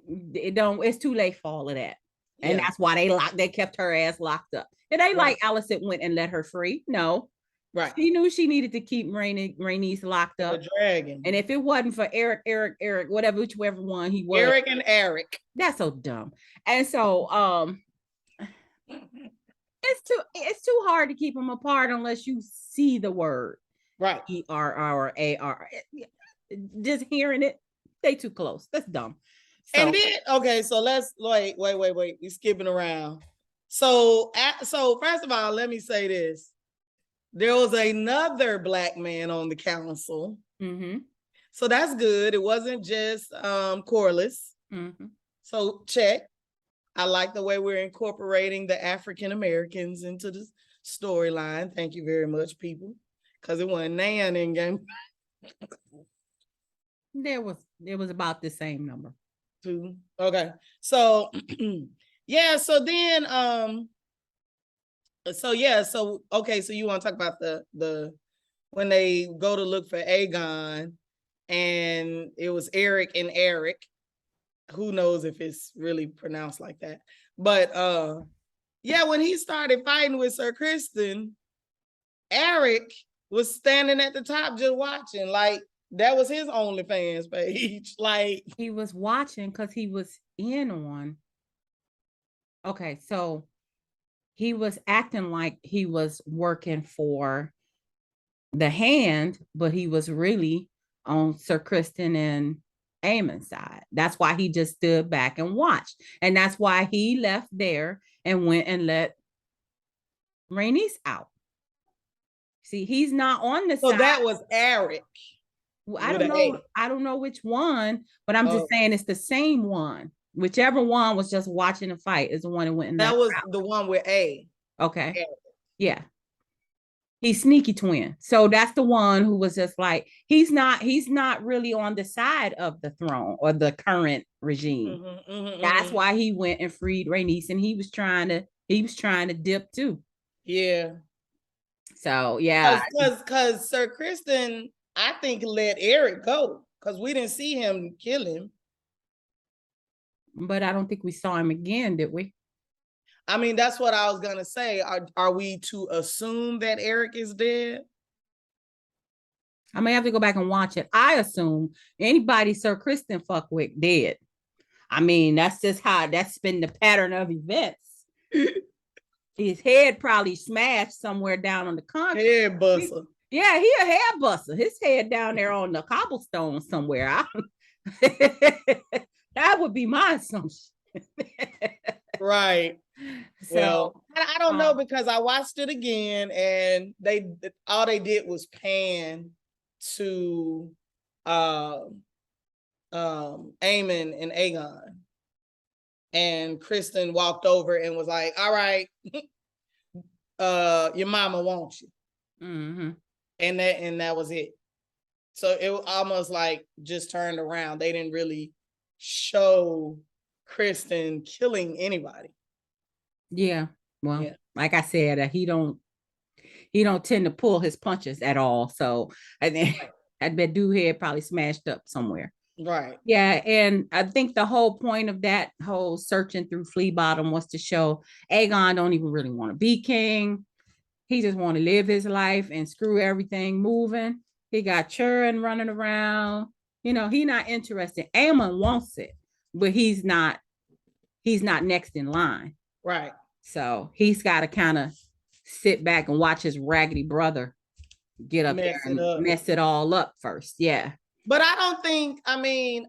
Speaker 2: It's too late for all of that. And that's why they kept her ass locked up. It ain't like Alicent went and let her free. No.
Speaker 1: Right.
Speaker 2: She knew she needed to keep Rhaenys locked up.
Speaker 1: The dragon.
Speaker 2: And if it wasn't for Eric, whichever one he was.
Speaker 1: Eric and Eric.
Speaker 2: That's so dumb. And so it's too hard to keep them apart unless you see the word.
Speaker 1: Right.
Speaker 2: ERR. Just hearing it, they too close. That's dumb. So,
Speaker 1: and then so let's wait. We're skipping around. So first of all, let me say this. There was another Black man on the council.
Speaker 2: Mm-hmm.
Speaker 1: So that's good. It wasn't just Corliss.
Speaker 2: Mm-hmm.
Speaker 1: So check. I like the way we're incorporating the African Americans into the storyline. Thank you very much, people. Because it wasn't Nan in game.
Speaker 2: There was about the same number.
Speaker 1: 2. Okay. So so then so you want to talk about the when they go to look for Aegon and it was Eric and Eric. Who knows if it's really pronounced like that. But when he started fighting with Sir Kristen, Eric was standing at the top just watching, like that was his OnlyFans page. Like
Speaker 2: he was watching because he was in on. Okay, so he was acting like he was working for the Hand, but he was really on Sir Kristen and Aemon's side. That's why he just stood back and watched. And that's why he left there and went and let Rhaenys out. See, he's not on the side.
Speaker 1: So that was Eric.
Speaker 2: I don't know which one, but I'm just saying it's the same one. Whichever one was just watching the fight is the one that went in
Speaker 1: that was
Speaker 2: route.
Speaker 1: the one with A.
Speaker 2: Okay. A. Yeah. He's sneaky twin. So that's the one who was just like, he's not really on the side of the throne or the current regime. That's why he went and freed Rhaenys, and he was trying to dip too.
Speaker 1: Yeah.
Speaker 2: So yeah.
Speaker 1: Because Sir Criston, I think, let Eric go because we didn't see him kill him.
Speaker 2: But I don't think we saw him again, did we?
Speaker 1: I mean, that's what I was gonna say. Are we to assume that Eric is dead?
Speaker 2: I may have to go back and watch it. I assume anybody Sir Criston fuck with dead. I mean, that's been the pattern of events. His head probably smashed somewhere down on the concrete.
Speaker 1: Headbussa.
Speaker 2: Yeah, he a headbuster. His head down there on the cobblestone somewhere. That would be my assumption.
Speaker 1: Right. So well, I don't know, because I watched it again and all they did was pan to Aemon and Aegon, and Criston walked over and was like, all right, your mama wants you. And that was it. So it was almost like just turned around. They didn't really show Criston killing anybody.
Speaker 2: Yeah. Well, like I said, he don't tend to pull his punches at all. So I think that dude head probably smashed up somewhere.
Speaker 1: Right.
Speaker 2: Yeah. And I think the whole point of that whole searching through Flea Bottom was to show Aegon don't even really want to be king. He just want to live his life and screw everything moving. He got children running around. You know, he not interested. Aemon wants it, but he's not next in line.
Speaker 1: Right.
Speaker 2: So he's got to kind of sit back and watch his raggedy brother get up there and mess it all up first. Yeah.
Speaker 1: But I don't think, I mean,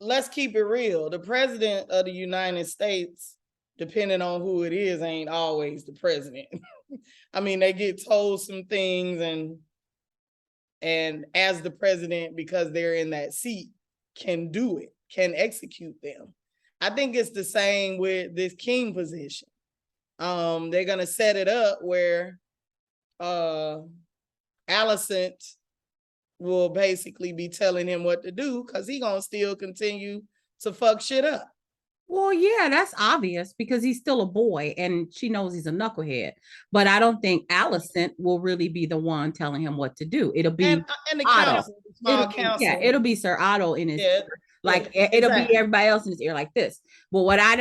Speaker 1: let's keep it real. The president of the United States, depending on who it is, ain't always the president. I mean, they get told some things and as the president, because they're in that seat, can do it, can execute them. I think it's the same with this king position. They're gonna set it up where Alicent will basically be telling him what to do because he's gonna still continue to fuck shit up.
Speaker 2: Well, yeah, that's obvious because he's still a boy and she knows he's a knucklehead. But I don't think Alicent will really be the one telling him what to do. It'll be
Speaker 1: and the council, council.
Speaker 2: Yeah, it'll be Sir Otto in his ear. Like it'll be everybody else in his ear like this. But what I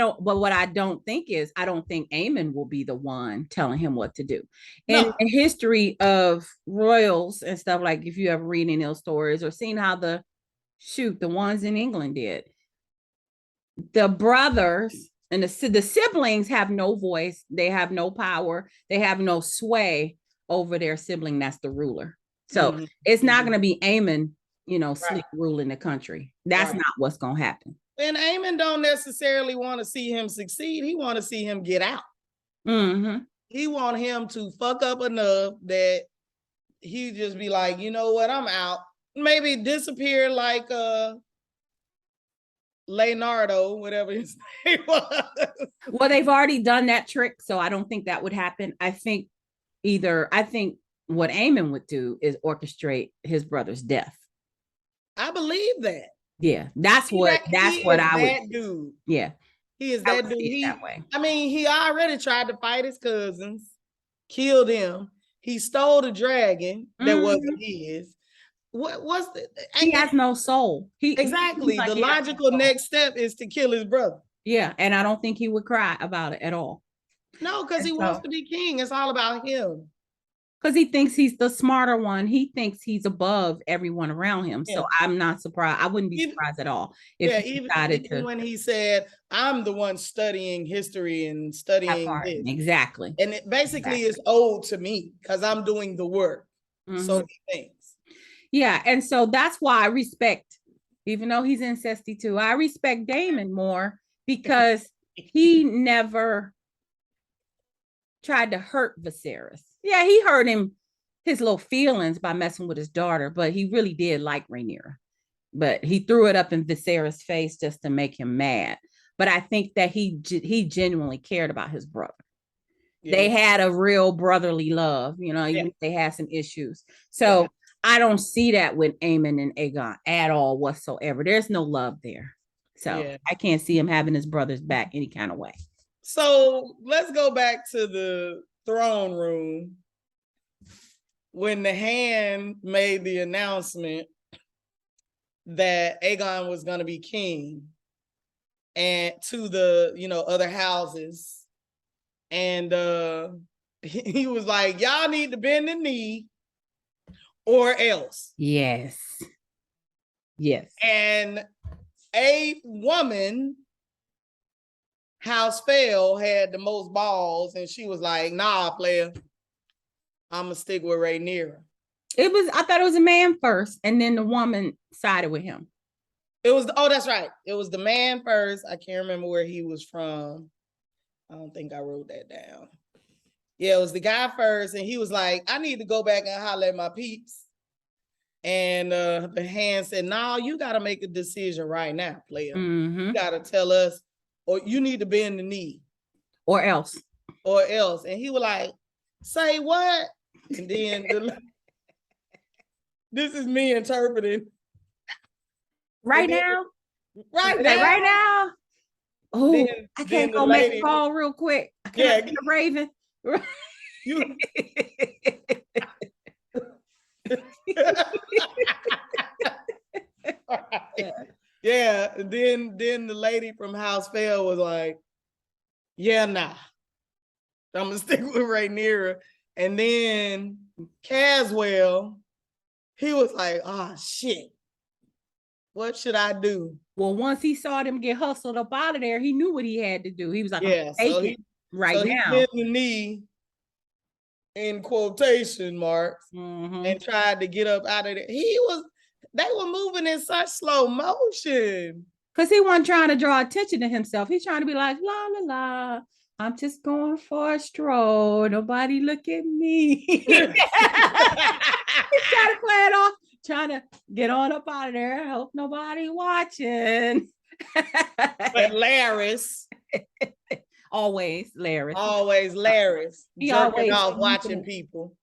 Speaker 2: don't think is I don't think Aemon will be the one telling him what to do. And in history of royals and stuff, like if you ever read any of those stories or seen how the ones in England did. The brothers and the siblings have no voice. They have no power. They have no sway over their sibling. That's the ruler. So it's not going to be Aemon, slick ruling the country. That's not what's going to happen.
Speaker 1: And Aemon don't necessarily want to see him succeed. He want to see him get out. He want him to fuck up enough that he just be like, you know what, I'm out. Maybe disappear like Leonardo, whatever his name was.
Speaker 2: Well, they've already done that trick, so I don't think that would happen. I think what Aemon would do is orchestrate his brother's death.
Speaker 1: I believe that.
Speaker 2: Yeah, that's what I would.
Speaker 1: Dude.
Speaker 2: Yeah,
Speaker 1: he is that dude. That way. I mean, he already tried to fight his cousins, killed him. He stole the dragon that wasn't his. What was the?
Speaker 2: He has no soul.
Speaker 1: Exactly. The logical next step is to kill his brother.
Speaker 2: Yeah, and I don't think he would cry about it at all.
Speaker 1: No, because he wants to be king. It's all about him.
Speaker 2: Because he thinks he's the smarter one. He thinks he's above everyone around him. Yeah. So I'm not surprised. I wouldn't be surprised at all if he decided
Speaker 1: even when he said, "I'm the one studying history and studying this."
Speaker 2: Exactly.
Speaker 1: And it basically is owed to me because I'm doing the work. So he thinks.
Speaker 2: Yeah, and so that's why I respect, even though he's incesty too, I respect Daemon more because he never tried to hurt Viserys. Yeah, he hurt his little feelings by messing with his daughter, but he really did like Rhaenyra. But he threw it up in Viserys' face just to make him mad. but I think that he genuinely cared about his brother. They had a real brotherly love, even if they had some issues. So I don't see that with Aemon and Aegon at all whatsoever. There's no love there. So I can't see him having his brother's back any kind of way.
Speaker 1: So let's go back to the throne room when the Hand made the announcement that Aegon was going to be king, and to the other houses. And he was like, y'all need to bend the knee or else.
Speaker 2: Yes.
Speaker 1: And a woman, House Fell, had the most balls, and she was like, nah, player, I'm gonna stick with Rhaenyra.
Speaker 2: I thought it was a man first, and then the woman sided with him.
Speaker 1: That's right. It was the man first. I can't remember where he was from. I don't think I wrote that down. Yeah, it was the guy first, and he was like, I need to go back and holler at my peeps. And the Hand said, no, you got to make a decision right now, player. You got to tell us, or you need to bend the knee.
Speaker 2: Or else.
Speaker 1: And he was like, say what? And then this is me interpreting.
Speaker 2: Right now? Oh, I can't go make a call real quick. I can't get a Raven.
Speaker 1: Yeah. Then the lady from House Fell was like, yeah, nah, I'm gonna stick with Rhaenyra. And then Caswell, he was like, oh shit, what should I do?
Speaker 2: Well, once he saw them get hustled up out of there, he knew what he had to do. He was like, now.
Speaker 1: He bent the knee in quotation marks and tried to get up out of there. They were moving in such slow motion.
Speaker 2: Because he wasn't trying to draw attention to himself. He's trying to be like, la, la, la. I'm just going for a stroll. Nobody look at me. He's trying to play it off, trying to get on up out of there. I hope nobody watching.
Speaker 1: But Larys.
Speaker 2: Always Larys.
Speaker 1: He always off watching people.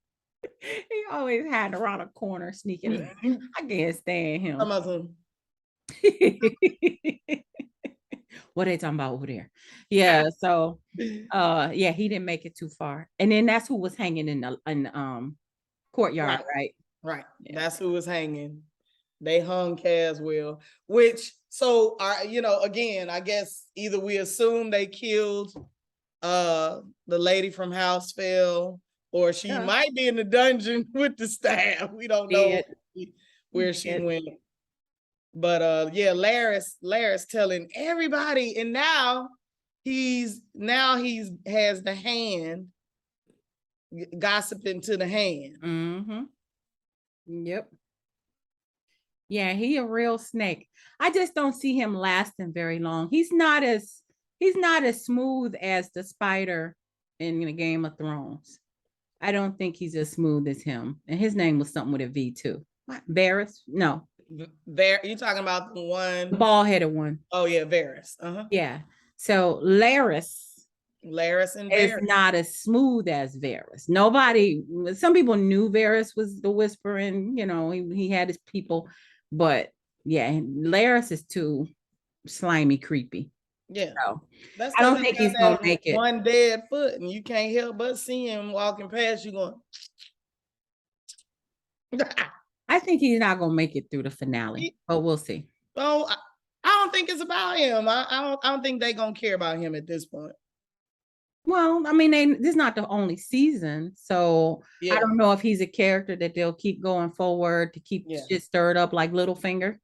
Speaker 2: He always hiding around a corner sneaking. I can't stand him. What are they talking about over there? Yeah, so he didn't make it too far. And then that's who was hanging in the courtyard, right?
Speaker 1: Right. Yeah. That's who was hanging. They hung Caswell, which again, I guess either we assume they killed the lady from House Fell, or she might be in the dungeon with the staff. We don't know where she went. But Larys telling everybody, and now he's has the Hand gossiping to the Hand.
Speaker 2: Yep. Yeah, he a real snake. I just don't see him lasting very long. He's not as smooth as the spider in the Game of Thrones. I don't think he's as smooth as him. And his name was something with a V too. Varys? No.
Speaker 1: You talking about the
Speaker 2: bald-headed one?
Speaker 1: Oh yeah, Varys.
Speaker 2: Yeah. So Larys
Speaker 1: and Varys
Speaker 2: is not as smooth as Varys. Some people knew Varys was the Whisperer, and he had his people, but yeah, Larys is too slimy, creepy.
Speaker 1: Yeah.
Speaker 2: So, I don't think he's gonna make it.
Speaker 1: One dead foot, and you can't help but see him walking past you going.
Speaker 2: I think he's not gonna make it through the finale, but we'll see.
Speaker 1: Oh, I don't think it's about him. I don't think they're gonna care about him at this point.
Speaker 2: Well, I mean, this is not the only season, so I don't know if he's a character that they'll keep going forward to keep shit stirred up like Littlefinger.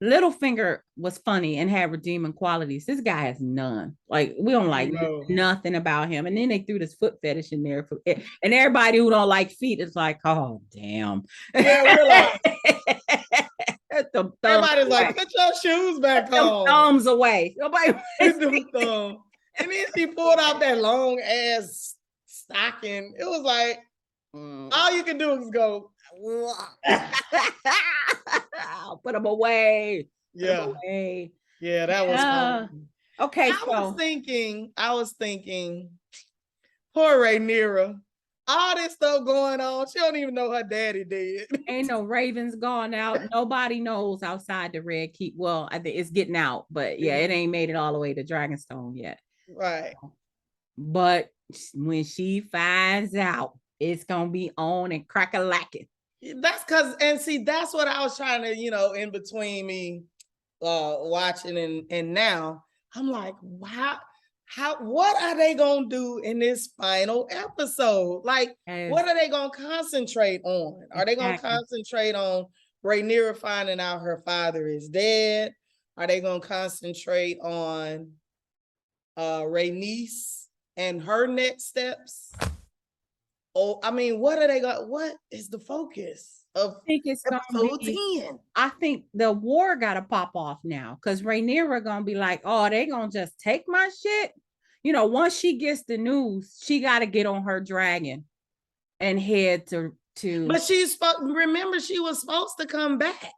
Speaker 2: Littlefinger was funny and had redeeming qualities. This guy has none. Like, we don't like nothing about him. And then they threw this foot fetish in there and everybody who don't like feet is like, oh damn.
Speaker 1: Yeah, everybody's like, put your shoes back on.
Speaker 2: Thumbs away. Nobody
Speaker 1: wants them thumbs. And then she pulled out that long ass stocking. It was like, all you can do is go.
Speaker 2: Put them away.
Speaker 1: Yeah.
Speaker 2: Put 'em away.
Speaker 1: Yeah, that was funny.
Speaker 2: Okay,
Speaker 1: I was thinking, poor Rhaenyra. All this stuff going on. She don't even know her daddy did.
Speaker 2: Ain't no ravens gone out. Nobody knows outside the Red Keep. Well, I think it's getting out, but yeah, it ain't made it all the way to Dragonstone yet.
Speaker 1: Right.
Speaker 2: But when she finds out, it's gonna be on and crack-a-lacking.
Speaker 1: That's because, and see, that's what I was trying to, in between me watching and now, I'm like, wow. What are they gonna do in this final episode? Like, what are they gonna concentrate on? Are they gonna concentrate on Rhaenyra finding out her father is dead? Are they gonna concentrate on Rhaenys and her next steps? Oh, I mean, what is the focus of episode 10?
Speaker 2: I think the war gotta pop off now, because Rhaenyra gonna be like, oh, they gonna just take my shit. Once she gets the news, she gotta get on her dragon and head to
Speaker 1: But remember, she was supposed to come back.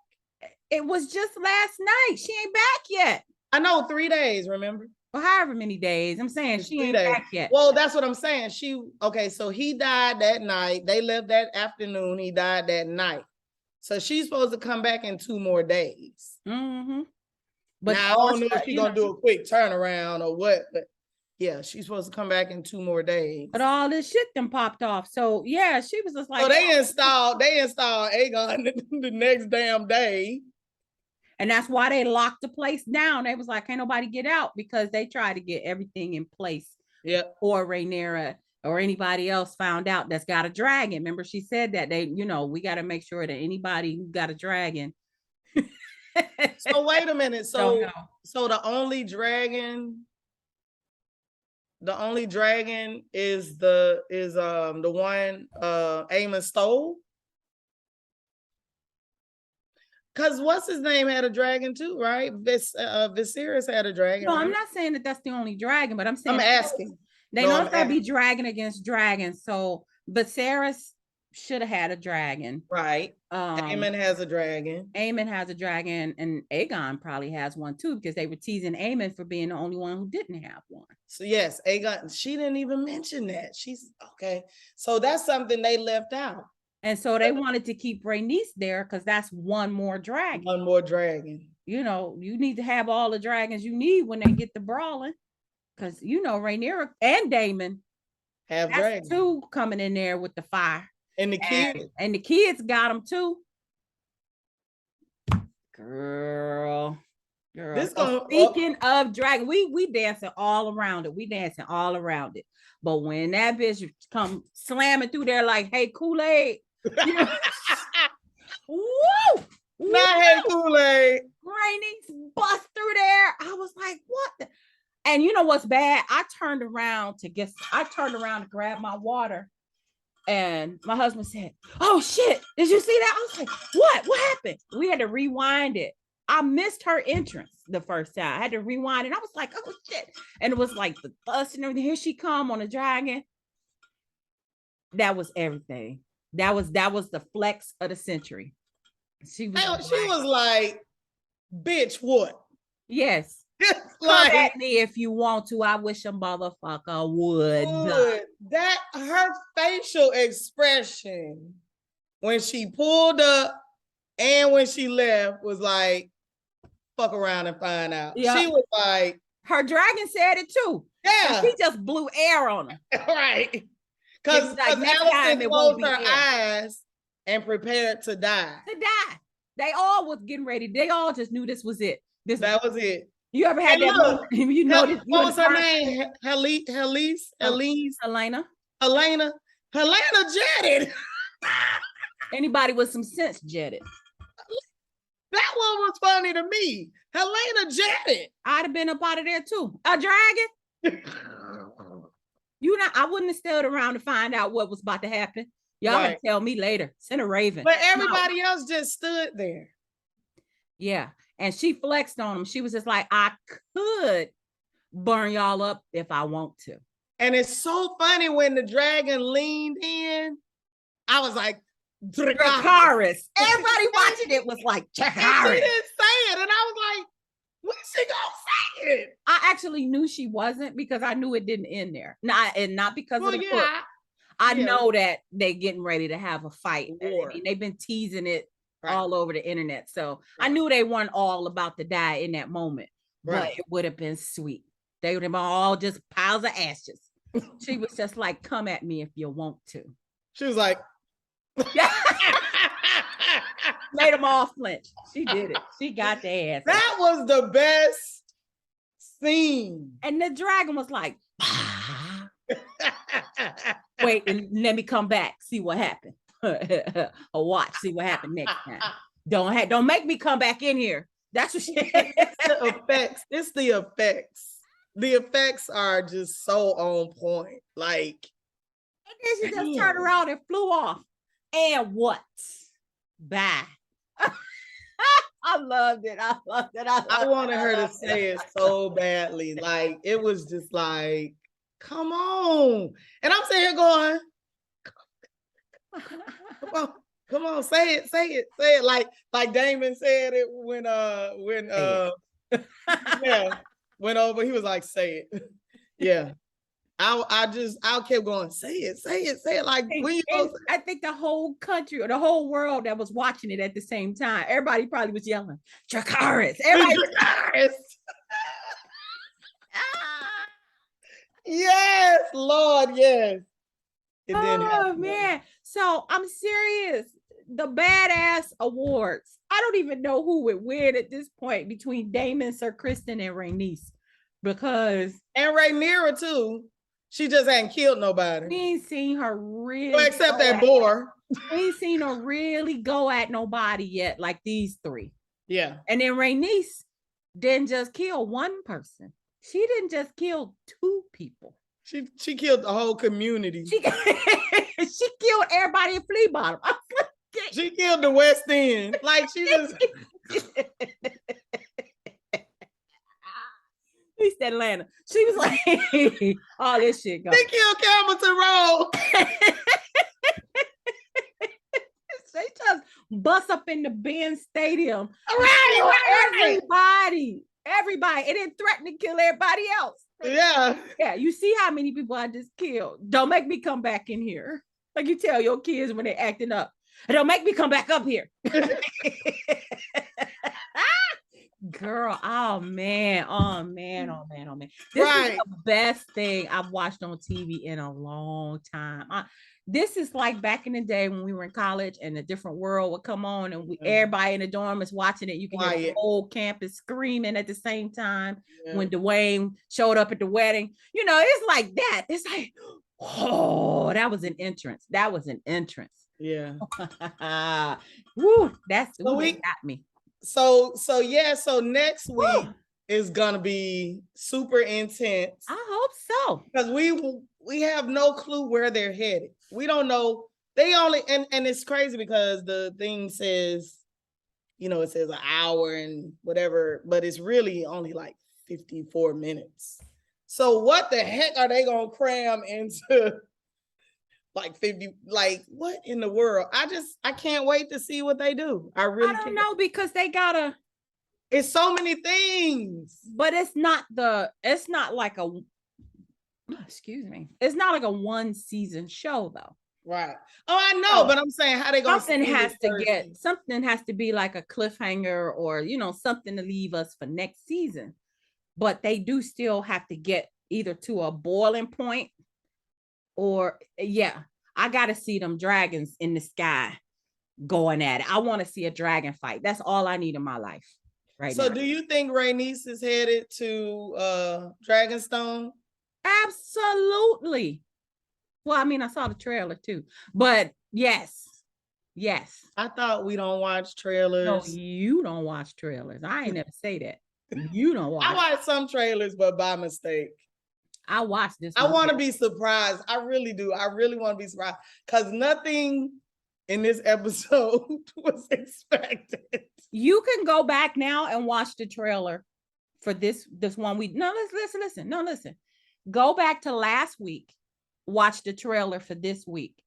Speaker 2: It was just last night. She ain't back yet.
Speaker 1: I know, 3 days, remember?
Speaker 2: Well, however many days. I'm saying she ain't back yet.
Speaker 1: Well, that's what I'm saying. So he died that night. They left that afternoon. He died that night. So she's supposed to come back in 2 more days.
Speaker 2: Mm-hmm.
Speaker 1: But now, I don't know if she's going to do a quick turnaround or what, but yeah, she's supposed to come back in 2 more days.
Speaker 2: But all this shit then popped off. So yeah, she was just like,
Speaker 1: so they installed Aegon the next damn day.
Speaker 2: And that's why they locked the place down. They was like, can't nobody get out, because they tried to get everything in place.
Speaker 1: Yeah.
Speaker 2: Or Rhaenyra or anybody else found out that's got a dragon. Remember, she said that we got to make sure that anybody who got a dragon.
Speaker 1: So wait a minute. So the only dragon is the one Aemon stole. Because what's his name had a dragon too, right? Viserys had a dragon.
Speaker 2: No,
Speaker 1: right?
Speaker 2: I'm not saying that that's the only dragon, but I'm saying
Speaker 1: I'm asking.
Speaker 2: They know it's gonna be dragon against dragon. So Viserys should have had a dragon.
Speaker 1: Right. Aemon has a dragon.
Speaker 2: Aemon has a dragon, and Aegon probably has one too, because they were teasing Aemon for being the only one who didn't have one.
Speaker 1: So yes, Aegon, she didn't even mention that. She's okay. So that's something they left out.
Speaker 2: And so they wanted to keep Rhaenys there because that's one more dragon.
Speaker 1: One more dragon.
Speaker 2: You need to have all the dragons you need when they get to brawling. Because, Rhaenyra and Daemon
Speaker 1: have dragons. 2
Speaker 2: coming in there with the fire.
Speaker 1: And the kids.
Speaker 2: And the kids got them too. Girl. Speaking of dragon, we dancing all around it. But when that bitch come slamming through there like, hey, Kool-Aid. Woo!
Speaker 1: Not hey, Kool-Aid.
Speaker 2: Rhaenys bust through there. I was like, what? And you know what's bad? I turned around to grab my water. And my husband said, oh shit, did you see that? I was like, what happened? We had to rewind it. I missed her entrance the first time. I had to rewind it. I was like, oh shit. And it was like the dust and everything. Here she come on a dragon. That was everything. That was the flex of the century. She
Speaker 1: was like, bitch, what?
Speaker 2: Yes. Come at me if you want to. I wish a motherfucker would.
Speaker 1: That her facial expression when she pulled up and when she left was like, fuck around and find out. Yep. She was like,
Speaker 2: her dragon said it too.
Speaker 1: Yeah.
Speaker 2: She just blew air on her.
Speaker 1: Right. Because Alicent closed her eyes and prepared to die.
Speaker 2: They all was getting ready. They all just knew this was it.
Speaker 1: That was it.
Speaker 2: You ever had that moment?
Speaker 1: What was her name? Helena jetted.
Speaker 2: Anybody with some sense jetted.
Speaker 1: That one was funny to me. Helena jetted.
Speaker 2: I'd have been up out of there too. A dragon? I wouldn't have stayed around to find out what was about to happen. Y'all can tell me later. Send a raven.
Speaker 1: But everybody else just stood there.
Speaker 2: Yeah. And she flexed on them. She was just like, I could burn y'all up if I want to.
Speaker 1: And it's so funny when the dragon leaned in. I was like, Dracarys.
Speaker 2: Everybody watching it was like, Dracarys.
Speaker 1: She didn't say it. And I was like, When she gonna say it?
Speaker 2: I actually knew she wasn't because I knew it didn't end there. Not because of the book. I know that they getting ready to have a fight. I mean, they've been teasing it all over the internet. So I knew they weren't all about to die in that moment. But it would have been sweet. They would have been all just piles of ashes. She was just like, come at me if you want to.
Speaker 1: She was like,
Speaker 2: made them all flinch. She did it. She got their ass.
Speaker 1: That was the best scene.
Speaker 2: And the dragon was like, wait, and let me come back, see what happened. Or watch, see what happened next time. Don't make me come back in here. That's what she
Speaker 1: It's the effects. It's the effects. The effects are just so on point. Like,
Speaker 2: and then she just turned around and flew off. And what? Bye. I loved it. I
Speaker 1: wanted her to say it so badly. Like, it was just like, come on. And I'm sitting here going, come on, say it. Like Damon said it when went over. He was like, say it. Yeah. I kept going, say it. Like,
Speaker 2: I think the whole country or the whole world that was watching it at the same time, everybody probably was yelling, Dracarys. Everybody Dracarys.
Speaker 1: Yes, Lord, yes.
Speaker 2: Oh man. So I'm serious. The badass awards. I don't even know who would win at this point between Damon, Sir Kristen, and Rhaenys. And
Speaker 1: Rhaenyra too. She just hadn't killed nobody.
Speaker 2: We ain't seen her really
Speaker 1: except that boar.
Speaker 2: We ain't seen her really go at nobody yet, like these three.
Speaker 1: Yeah.
Speaker 2: And then Rhaenys didn't just kill one person. She didn't just kill two people.
Speaker 1: She killed the whole community.
Speaker 2: She killed everybody in Flea Bottom.
Speaker 1: She killed the West End. Like, she was.
Speaker 2: East Atlanta. She was like, all this shit going.
Speaker 1: They killed Hamilton Road.
Speaker 2: They just bust up in the Benz Stadium.
Speaker 1: Right.
Speaker 2: Everybody. It didn't threaten to kill everybody else.
Speaker 1: Yeah.
Speaker 2: You see how many people I just killed. Don't make me come back in here. Like you tell your kids when they're acting up. Don't make me come back up here. Girl, oh man. This is the best thing I've watched on TV in a long time. This is like back in the day when we were in college and a different world would come on and everybody in the dorm is watching it. You can hear the whole campus screaming at the same time when Dwayne showed up at the wedding. You know, it's like that. It's like, oh, that was an entrance. Yeah. Woo, that's what got me.
Speaker 1: So next week is gonna be super intense.
Speaker 2: I hope so.
Speaker 1: Because we have no clue where they're headed. We don't know. They only and it's crazy because the thing says, it says an hour and whatever, but it's really only like 54 minutes. So what the heck are they gonna cram into like 50? Like, what in the world? I can't wait to see what they do. I don't
Speaker 2: know, because they gotta.
Speaker 1: It's so many things,
Speaker 2: but it's not like a. Excuse me. It's not like a one season show though.
Speaker 1: Right. Oh, I know, but I'm saying how they gonna.
Speaker 2: Something has to be like a cliffhanger or something to leave us for next season. But they do still have to get either to a boiling point. Or I gotta see them dragons in the sky going at it. I want to see a dragon fight. That's all I need in my life right now.
Speaker 1: So do you think Rhaenys is headed to Dragonstone?
Speaker 2: Absolutely. Well, I mean, I saw the trailer too, but yes.
Speaker 1: I thought we don't watch trailers.
Speaker 2: No, you don't watch trailers. I ain't never say that. You don't watch.
Speaker 1: I watch some trailers, but by mistake.
Speaker 2: I watched this.
Speaker 1: I want to be surprised. I really do. I really want to be surprised because nothing in this episode was expected.
Speaker 2: You can go back now and watch the trailer for this one week. No, listen. No, listen. Go back to last week. Watch the trailer for this week,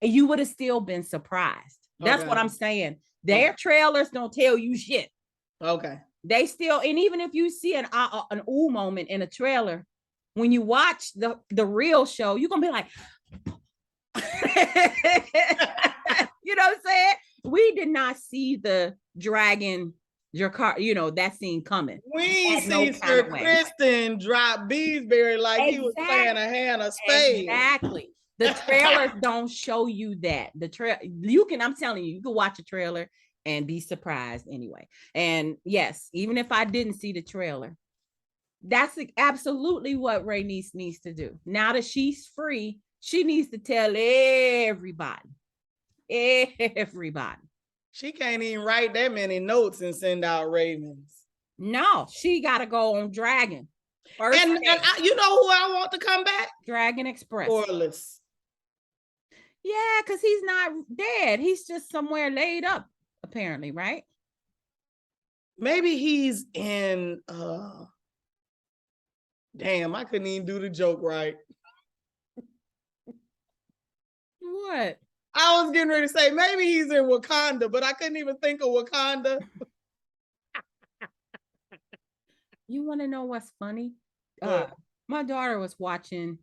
Speaker 2: and you would have still been surprised. That's what I'm saying. Their trailers don't tell you shit.
Speaker 1: Okay.
Speaker 2: They still, and even if you see an ooh moment in a trailer, when you watch the real show, you're gonna be like, you know what I'm saying? We did not see the dragon, that scene coming.
Speaker 1: We ain't see Sir Kristen drop Beesbury like he was playing a hand of spades.
Speaker 2: Exactly. The trailers don't show you that. I'm telling you, you can watch a trailer and be surprised anyway. And yes, even if I didn't see the trailer, that's absolutely what Rhaenys needs to do. Now that she's free, she needs to tell everybody.
Speaker 1: She can't even write that many notes and send out ravens.
Speaker 2: No, she got to go on Dragon.
Speaker 1: And you know who I want to come back?
Speaker 2: Dragon Express.
Speaker 1: Corlys.
Speaker 2: Yeah, because he's not dead. He's just somewhere laid up, apparently, right?
Speaker 1: Maybe he's in damn, I couldn't even do the joke right.
Speaker 2: What?
Speaker 1: I was getting ready to say maybe he's in Wakanda, but I couldn't even think of Wakanda.
Speaker 2: You want to know what's funny? My daughter was watching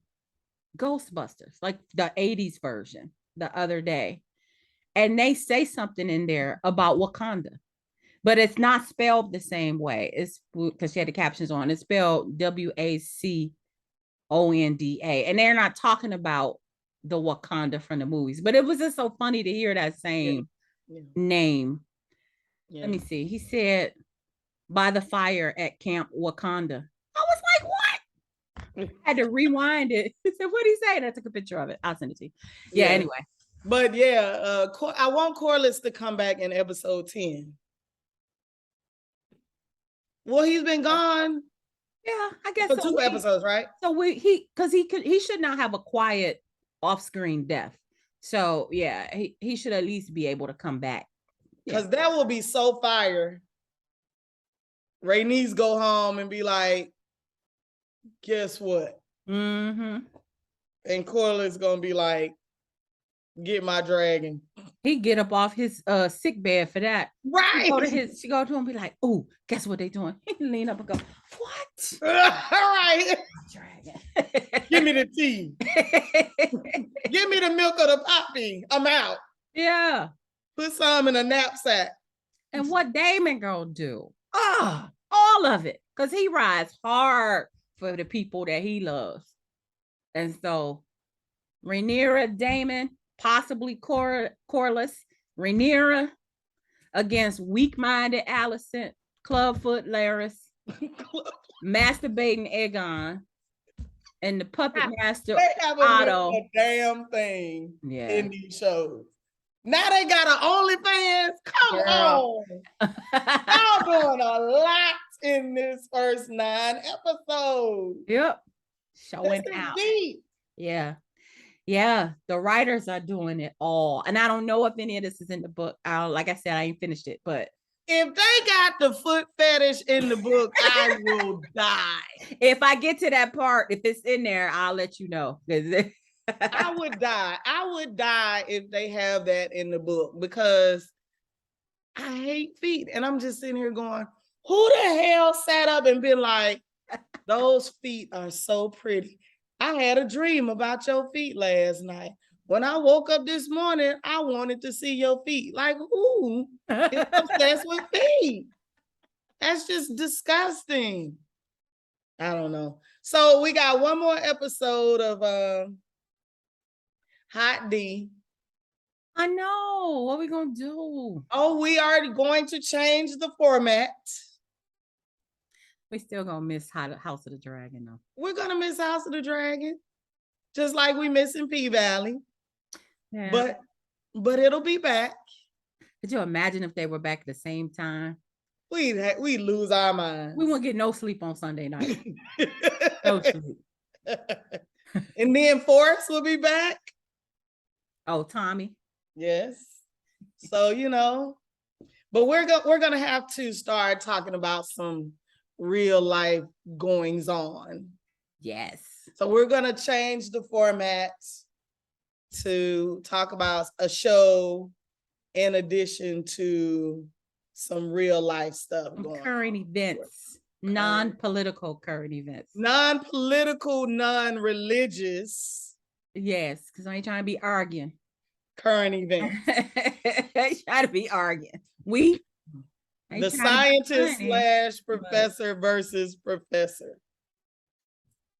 Speaker 2: Ghostbusters, like the 80s version, the other day. And they say something in there about Wakanda, but it's not spelled the same way. It's because she had the captions on. It's spelled Waconda. And they're not talking about the Wakanda from the movies, but it was just so funny to hear that same name. Yeah. Let me see. He said, by the fire at Camp Wakanda. I was like, what? I had to rewind it. He said, what did he say? And I took a picture of it. I'll send it to you. Yeah. Anyway.
Speaker 1: But yeah, I want Corlys to come back in episode 10. Well, he's been gone.
Speaker 2: Yeah, I guess
Speaker 1: for 2 episodes, right?
Speaker 2: So he should not have a quiet off-screen death. So yeah, he should at least be able to come back.
Speaker 1: Because that will be so fire. Rhaenys go home and be like, guess what?
Speaker 2: Mm-hmm.
Speaker 1: And Corlys gonna be like, get my dragon.
Speaker 2: He get up off his sick bed for that.
Speaker 1: Right.
Speaker 2: She go to him and be like, oh, guess what they doing? He lean up and go, what?
Speaker 1: All right. Dragon. Give me the tea. Give me the milk of the poppy. I'm out.
Speaker 2: Yeah.
Speaker 1: Put some in a knapsack.
Speaker 2: And what Daemon gonna do? All of it. Because he rides hard for the people that he loves. And so Rhaenyra, Daemon, possibly Corlys, Rhaenyra against weak-minded Alicent, Clubfoot Larys, masturbating Aegon, and the puppet master Otto.
Speaker 1: A damn thing in these shows. Now they got an OnlyFans. Come on. Y'all doing a lot in this first 9 episodes.
Speaker 2: Yep. Showing out.
Speaker 1: Deep.
Speaker 2: Yeah. Yeah. The writers are doing it all. And I don't know if any of this is in the book. Like I said, I ain't finished it, but
Speaker 1: if they got the foot fetish in the book, I will die.
Speaker 2: If I get to that part, if it's in there, I'll let you know.
Speaker 1: I would die. I would die if they have that in the book because I hate feet. And I'm just sitting here going, who the hell sat up and been like, those feet are so pretty. I had a dream about your feet last night. When I woke up this morning, I wanted to see your feet. Like, who is obsessed with feet? That's just disgusting. I don't know. So we got one more episode of Hot D.
Speaker 2: I know. What are we going to do?
Speaker 1: Oh, we are going to change the format.
Speaker 2: We still going to miss House of the Dragon, though.
Speaker 1: We're going to miss House of the Dragon. Just like we missing P-Valley. Yeah. But it'll be back.
Speaker 2: Could you imagine if they were back at the same time?
Speaker 1: We'd lose our minds.
Speaker 2: We won't get no sleep on Sunday night. No sleep.
Speaker 1: And then Forrest will be back.
Speaker 2: Oh, Tommy.
Speaker 1: Yes. So, but we're going to have to start talking about some real life goings on.
Speaker 2: Yes.
Speaker 1: So we're going to change the format to talk about a show in addition to some real life stuff
Speaker 2: some
Speaker 1: going
Speaker 2: current
Speaker 1: on.
Speaker 2: events, non-political current events.
Speaker 1: Non-political, non-religious.
Speaker 2: Yes, because I ain't trying to be arguing.
Speaker 1: Current events.
Speaker 2: Ain't trying to be arguing. We
Speaker 1: the scientist / professor versus professor.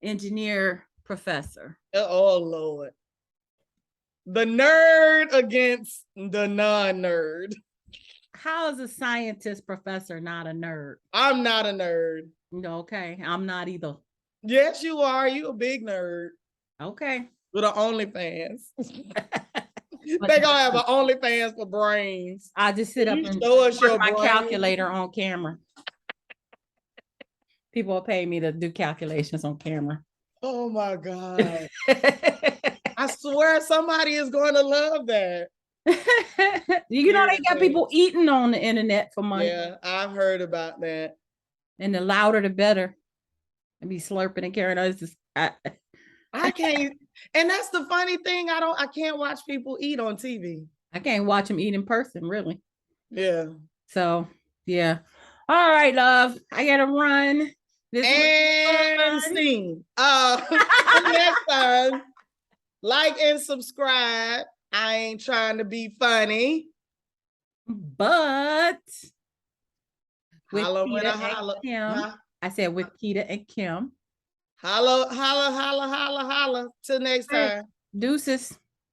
Speaker 2: Engineer professor.
Speaker 1: Oh Lord. The nerd against the non-nerd.
Speaker 2: How is a scientist professor not a nerd?
Speaker 1: I'm not a nerd.
Speaker 2: Okay, I'm not either.
Speaker 1: Yes, you are. You a big nerd.
Speaker 2: Okay.
Speaker 1: With an OnlyFans. They gonna have an OnlyFans for brains.
Speaker 2: I just sit up and
Speaker 1: show us your
Speaker 2: my calculator on camera. People will pay me to do calculations on camera.
Speaker 1: Oh my God. I swear somebody is going to love that.
Speaker 2: You know, they got people eating on the internet for money.
Speaker 1: Yeah, I've heard about that.
Speaker 2: And the louder the better. And be slurping and carrying on.
Speaker 1: I can't. And that's the funny thing. I can't watch people eat on TV.
Speaker 2: I can't watch them eat in person, really.
Speaker 1: Yeah.
Speaker 2: So, yeah. All right, love. I gotta run.
Speaker 1: And scene. Next time, like and subscribe. I ain't trying to be funny,
Speaker 2: but with
Speaker 1: holla,
Speaker 2: Kim, huh? I said with Keita and Kim.
Speaker 1: Holla. Till next time.
Speaker 2: Deuces.